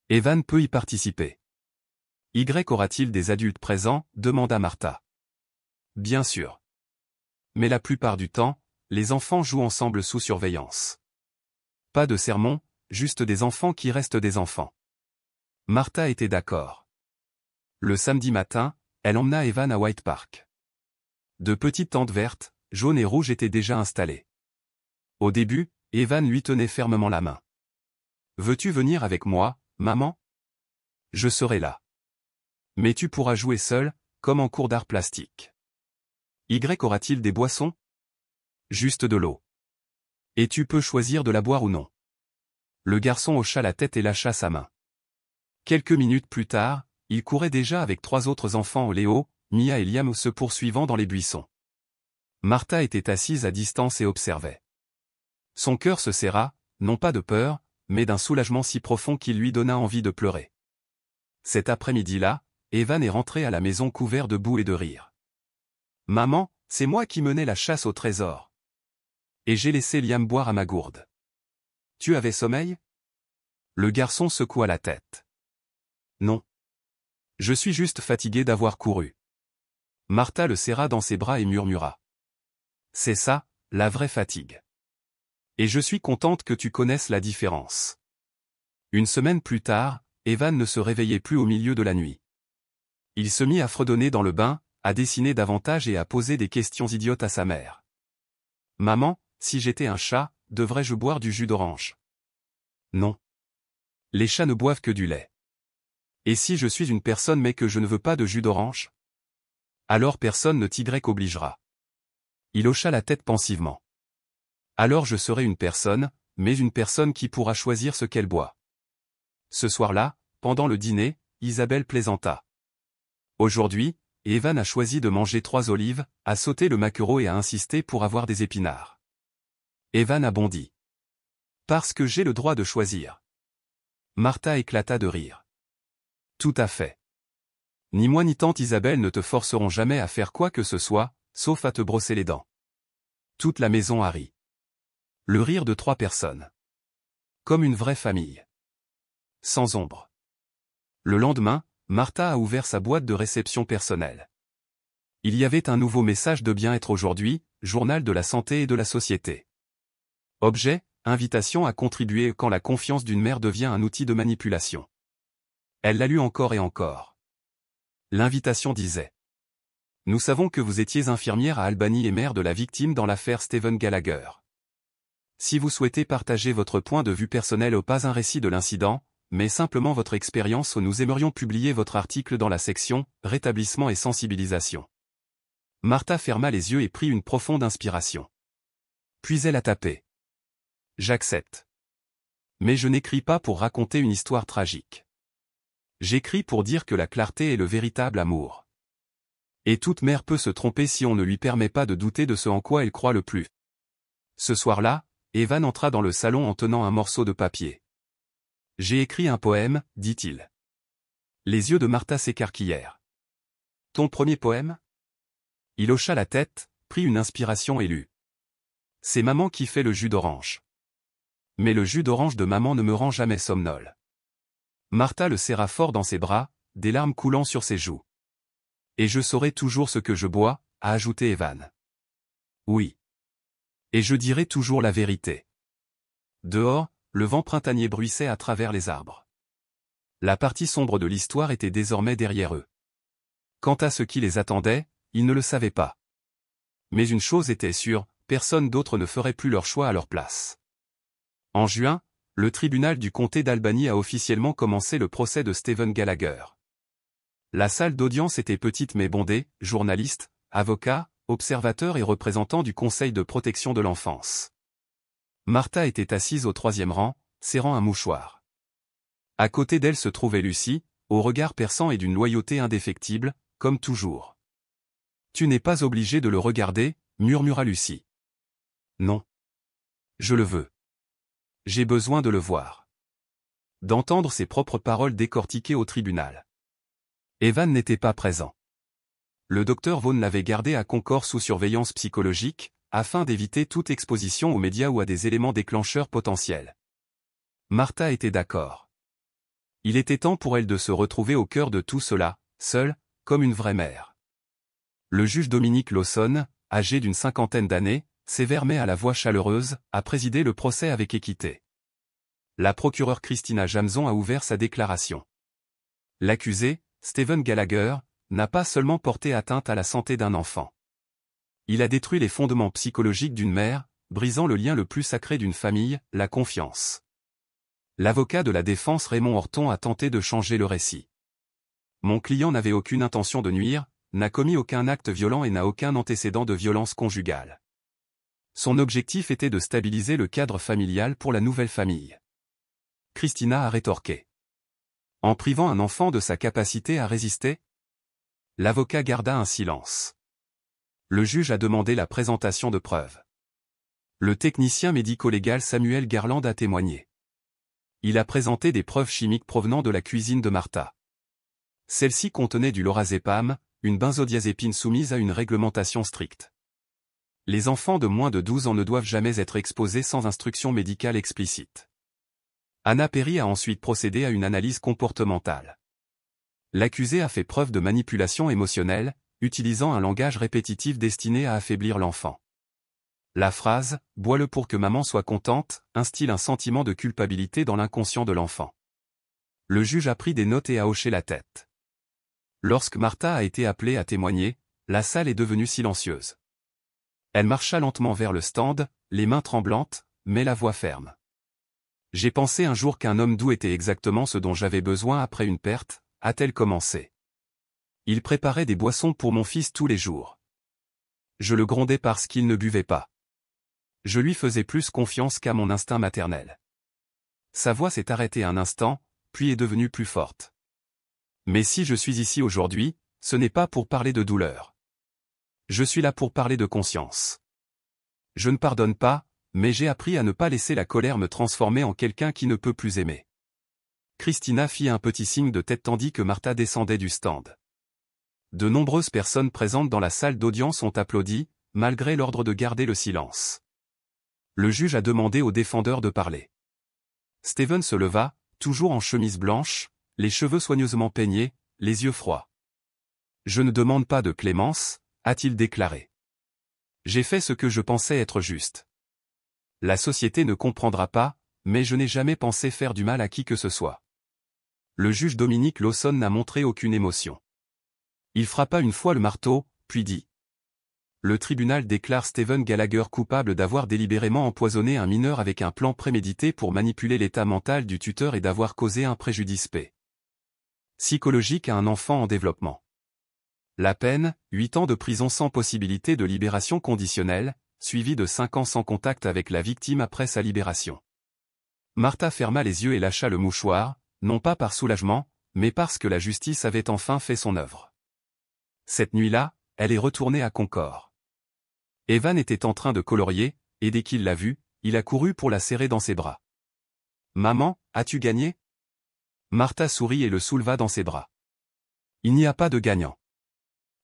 Evan peut y participer. »« Y aura-t-il des adultes présents ?» demanda Martha. « Bien sûr. Mais la plupart du temps, les enfants jouent ensemble sous surveillance. Pas de sermon, juste des enfants qui restent des enfants. » Martha était d'accord. Le samedi matin, elle emmena Evan à White Park. De petites tentes vertes, jaunes et rouges étaient déjà installées. Au début, Evan lui tenait fermement la main. « Veux-tu venir avec moi, maman ? Je serai là. Mais tu pourras jouer seul, comme en cours d'art plastique. Y aura-t-il des boissons ? Juste de l'eau. Et tu peux choisir de la boire ou non. » Le garçon hocha la tête et lâcha sa main. Quelques minutes plus tard, il courait déjà avec 3 autres enfants, Léo, Mia et Liam, se poursuivant dans les buissons. Martha était assise à distance et observait. Son cœur se serra, non pas de peur, mais d'un soulagement si profond qu'il lui donna envie de pleurer. Cet après-midi-là, Evan est rentré à la maison couvert de boue et de rire. « Maman, c'est moi qui menais la chasse au trésor. Et j'ai laissé Liam boire à ma gourde. Tu avais sommeil ? » Le garçon secoua la tête. « Non. Je suis juste fatigué d'avoir couru. » Martha le serra dans ses bras et murmura. « C'est ça, la vraie fatigue. Et je suis contente que tu connaisses la différence. » Une semaine plus tard, Evan ne se réveillait plus au milieu de la nuit. Il se mit à fredonner dans le bain, à dessiner davantage et à poser des questions idiotes à sa mère. « Maman, si j'étais un chat, devrais-je boire du jus d'orange ? » Non. Les chats ne boivent que du lait. Et si je suis une personne mais que je ne veux pas de jus d'orange ? Alors personne ne t'obligera. Il hocha la tête pensivement. Alors je serai une personne, mais une personne qui pourra choisir ce qu'elle boit. Ce soir-là, pendant le dîner, Isabelle plaisanta. Aujourd'hui, Evan a choisi de manger 3 olives, a sauté le maquereau et a insisté pour avoir des épinards. Evan a bondi. Parce que j'ai le droit de choisir. Martha éclata de rire. Tout à fait. Ni moi ni tante Isabelle ne te forceront jamais à faire quoi que ce soit, sauf à te brosser les dents. Toute la maison a ri. Le rire de 3 personnes. Comme une vraie famille. Sans ombre. Le lendemain, Martha a ouvert sa boîte de réception personnelle. Il y avait un nouveau message de bien-être aujourd'hui, journal de la santé et de la société. Objet, invitation à contribuer quand la confiance d'une mère devient un outil de manipulation. Elle l'a lu encore et encore. L'invitation disait: Nous savons que vous étiez infirmière à Albany et mère de la victime dans l'affaire Stephen Gallagher. Si vous souhaitez partager votre point de vue personnel ou pas un récit de l'incident, mais simplement votre expérience, nous aimerions publier votre article dans la section « Rétablissement et sensibilisation ». Martha ferma les yeux et prit une profonde inspiration. Puis elle a tapé. J'accepte. Mais je n'écris pas pour raconter une histoire tragique. J'écris pour dire que la clarté est le véritable amour. Et toute mère peut se tromper si on ne lui permet pas de douter de ce en quoi elle croit le plus. Ce soir-là, Evan entra dans le salon en tenant un morceau de papier. J'ai écrit un poème, dit-il. Les yeux de Martha s'écarquillèrent. Ton premier poème? Il hocha la tête, prit une inspiration et lut. C'est maman qui fait le jus d'orange. Mais le jus d'orange de maman ne me rend jamais somnole. Martha le serra fort dans ses bras, des larmes coulant sur ses joues. Et je saurai toujours ce que je bois, a ajouté Evan. Oui. Et je dirai toujours la vérité. Dehors, le vent printanier bruissait à travers les arbres. La partie sombre de l'histoire était désormais derrière eux. Quant à ce qui les attendait, ils ne le savaient pas. Mais une chose était sûre, personne d'autre ne ferait plus leur choix à leur place. En juin, le tribunal du comté d'Albany a officiellement commencé le procès de Stephen Gallagher. La salle d'audience était petite mais bondée, journalistes, avocats, observateurs et représentants du Conseil de protection de l'enfance. Martha était assise au 3e rang, serrant un mouchoir. À côté d'elle se trouvait Lucie, au regard perçant et d'une loyauté indéfectible, comme toujours. Tu n'es pas obligé de le regarder, murmura Lucie. Non. Je le veux. J'ai besoin de le voir. D'entendre ses propres paroles décortiquées au tribunal. Evan n'était pas présent. Le docteur Vaughn l'avait gardé à Concord sous surveillance psychologique, afin d'éviter toute exposition aux médias ou à des éléments déclencheurs potentiels. Martha était d'accord. Il était temps pour elle de se retrouver au cœur de tout cela, seule, comme une vraie mère. Le juge Dominique Lawson, âgé d'une 50aine d'années, sévère mais à la voix chaleureuse, a présidé le procès avec équité. La procureure Christina Jamson a ouvert sa déclaration. L'accusé, Stephen Gallagher, n'a pas seulement porté atteinte à la santé d'un enfant. Il a détruit les fondements psychologiques d'une mère, brisant le lien le plus sacré d'une famille, la confiance. L'avocat de la défense Raymond Horton a tenté de changer le récit. Mon client n'avait aucune intention de nuire, n'a commis aucun acte violent et n'a aucun antécédent de violence conjugale. Son objectif était de stabiliser le cadre familial pour la nouvelle famille. Christina a rétorqué. En privant un enfant de sa capacité à résister? L'avocat garda un silence. Le juge a demandé la présentation de preuves. Le technicien médico-légal Samuel Garland a témoigné. Il a présenté des preuves chimiques provenant de la cuisine de Martha. Celle-ci contenait du lorazépam, une benzodiazépine soumise à une réglementation stricte. Les enfants de moins de 12 ans ne doivent jamais être exposés sans instruction médicale explicite. Anna Perry a ensuite procédé à une analyse comportementale. L'accusé a fait preuve de manipulation émotionnelle, utilisant un langage répétitif destiné à affaiblir l'enfant. La phrase « bois-le pour que maman soit contente » instille un sentiment de culpabilité dans l'inconscient de l'enfant. Le juge a pris des notes et a hoché la tête. Lorsque Martha a été appelée à témoigner, la salle est devenue silencieuse. Elle marcha lentement vers le stand, les mains tremblantes, mais la voix ferme. J'ai pensé un jour qu'un homme doux était exactement ce dont j'avais besoin après une perte, a-t-elle commencé. Il préparait des boissons pour mon fils tous les jours. Je le grondais parce qu'il ne buvait pas. Je lui faisais plus confiance qu'à mon instinct maternel. Sa voix s'est arrêtée un instant, puis est devenue plus forte. Mais si je suis ici aujourd'hui, ce n'est pas pour parler de douleur. Je suis là pour parler de conscience. Je ne pardonne pas, mais j'ai appris à ne pas laisser la colère me transformer en quelqu'un qui ne peut plus aimer. Christina fit un petit signe de tête tandis que Martha descendait du stand. De nombreuses personnes présentes dans la salle d'audience ont applaudi, malgré l'ordre de garder le silence. Le juge a demandé au défendeur de parler. Steven se leva, toujours en chemise blanche, les cheveux soigneusement peignés, les yeux froids. « Je ne demande pas de clémence », a-t-il déclaré. « J'ai fait ce que je pensais être juste. La société ne comprendra pas, mais je n'ai jamais pensé faire du mal à qui que ce soit. » Le juge Dominic Lawson n'a montré aucune émotion. Il frappa une fois le marteau, puis dit. Le tribunal déclare Steven Gallagher coupable d'avoir délibérément empoisonné un mineur avec un plan prémédité pour manipuler l'état mental du tuteur et d'avoir causé un préjudice psychologique à un enfant en développement. La peine, 8 ans de prison sans possibilité de libération conditionnelle, suivi de 5 ans sans contact avec la victime après sa libération. Martha ferma les yeux et lâcha le mouchoir, non pas par soulagement, mais parce que la justice avait enfin fait son œuvre. Cette nuit-là, elle est retournée à Concord. Evan était en train de colorier, et dès qu'il l'a vue, il a couru pour la serrer dans ses bras. « Maman, as-tu gagné ?» Martha sourit et le souleva dans ses bras. « Il n'y a pas de gagnant.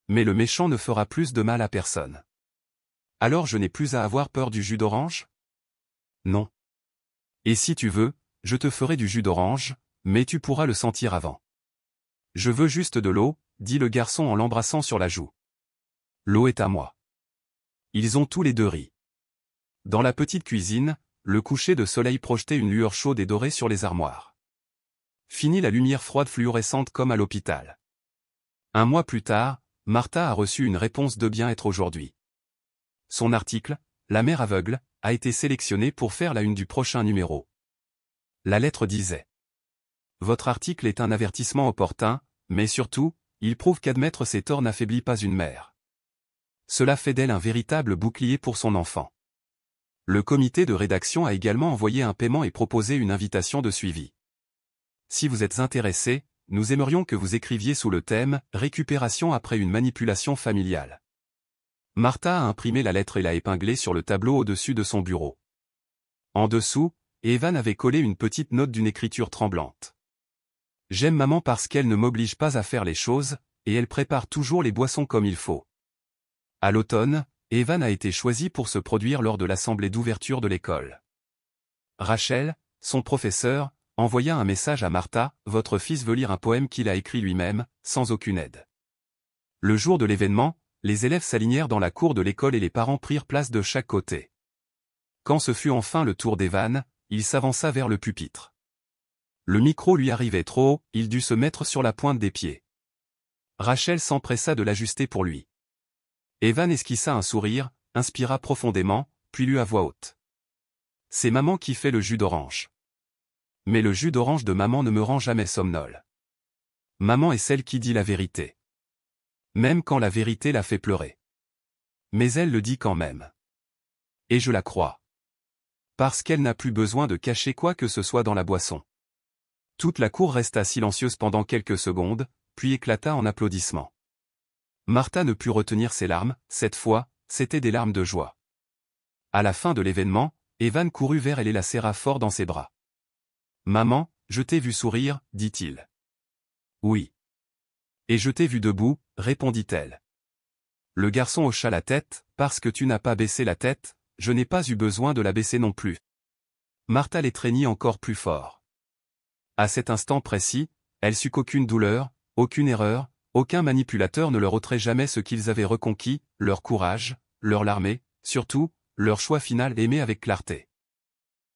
Mais le méchant ne fera plus de mal à personne. Alors je n'ai plus à avoir peur du jus d'orange ? Non. Et si tu veux, je te ferai du jus d'orange, mais tu pourras le sentir avant. Je veux juste de l'eau, dit le garçon en l'embrassant sur la joue. L'eau est à moi. Ils ont tous les deux ri. Dans la petite cuisine, le coucher de soleil projetait une lueur chaude et dorée sur les armoires. Fini la lumière froide fluorescente comme à l'hôpital. Un mois plus tard, Martha a reçu une réponse de bien-être aujourd'hui. Son article, La mère aveugle, a été sélectionné pour faire la une du prochain numéro. La lettre disait. Votre article est un avertissement opportun, mais surtout, il prouve qu'admettre ses torts n'affaiblit pas une mère. Cela fait d'elle un véritable bouclier pour son enfant. Le comité de rédaction a également envoyé un paiement et proposé une invitation de suivi. Si vous êtes intéressé, nous aimerions que vous écriviez sous le thème « Récupération après une manipulation familiale ». Martha a imprimé la lettre et l'a épinglée sur le tableau au-dessus de son bureau. En dessous, Evan avait collé une petite note d'une écriture tremblante. « J'aime maman parce qu'elle ne m'oblige pas à faire les choses, et elle prépare toujours les boissons comme il faut. » À l'automne, Evan a été choisi pour se produire lors de l'assemblée d'ouverture de l'école. Rachel, son professeur, envoya un message à Martha, « Votre fils veut lire un poème qu'il a écrit lui-même, sans aucune aide. » Le jour de l'événement, les élèves s'alignèrent dans la cour de l'école et les parents prirent place de chaque côté. Quand ce fut enfin le tour d'Evan, il s'avança vers le pupitre. Le micro lui arrivait trop haut, il dut se mettre sur la pointe des pieds. Rachel s'empressa de l'ajuster pour lui. Evan esquissa un sourire, inspira profondément, puis lut à voix haute. « C'est maman qui fait le jus d'orange. Mais le jus d'orange de maman ne me rend jamais somnole. Maman est celle qui dit la vérité. Même quand la vérité la fait pleurer. Mais elle le dit quand même. Et je la crois. Parce qu'elle n'a plus besoin de cacher quoi que ce soit dans la boisson. » Toute la cour resta silencieuse pendant quelques secondes, puis éclata en applaudissements. Martha ne put retenir ses larmes, cette fois, c'étaient des larmes de joie. À la fin de l'événement, Evan courut vers elle et la serra fort dans ses bras. « Maman, je t'ai vu sourire, dit-il. »« Oui. Et je t'ai vu debout, répondit-elle. » Le garçon hocha la tête, « Parce que tu n'as pas baissé la tête, je n'ai pas eu besoin de la baisser non plus. » Martha l'étreignit encore plus fort. À cet instant précis, elle sut qu'aucune douleur, aucune erreur, aucun manipulateur ne leur ôterait jamais ce qu'ils avaient reconquis, leur courage, leur larme et, surtout, leur choix final aimé avec clarté.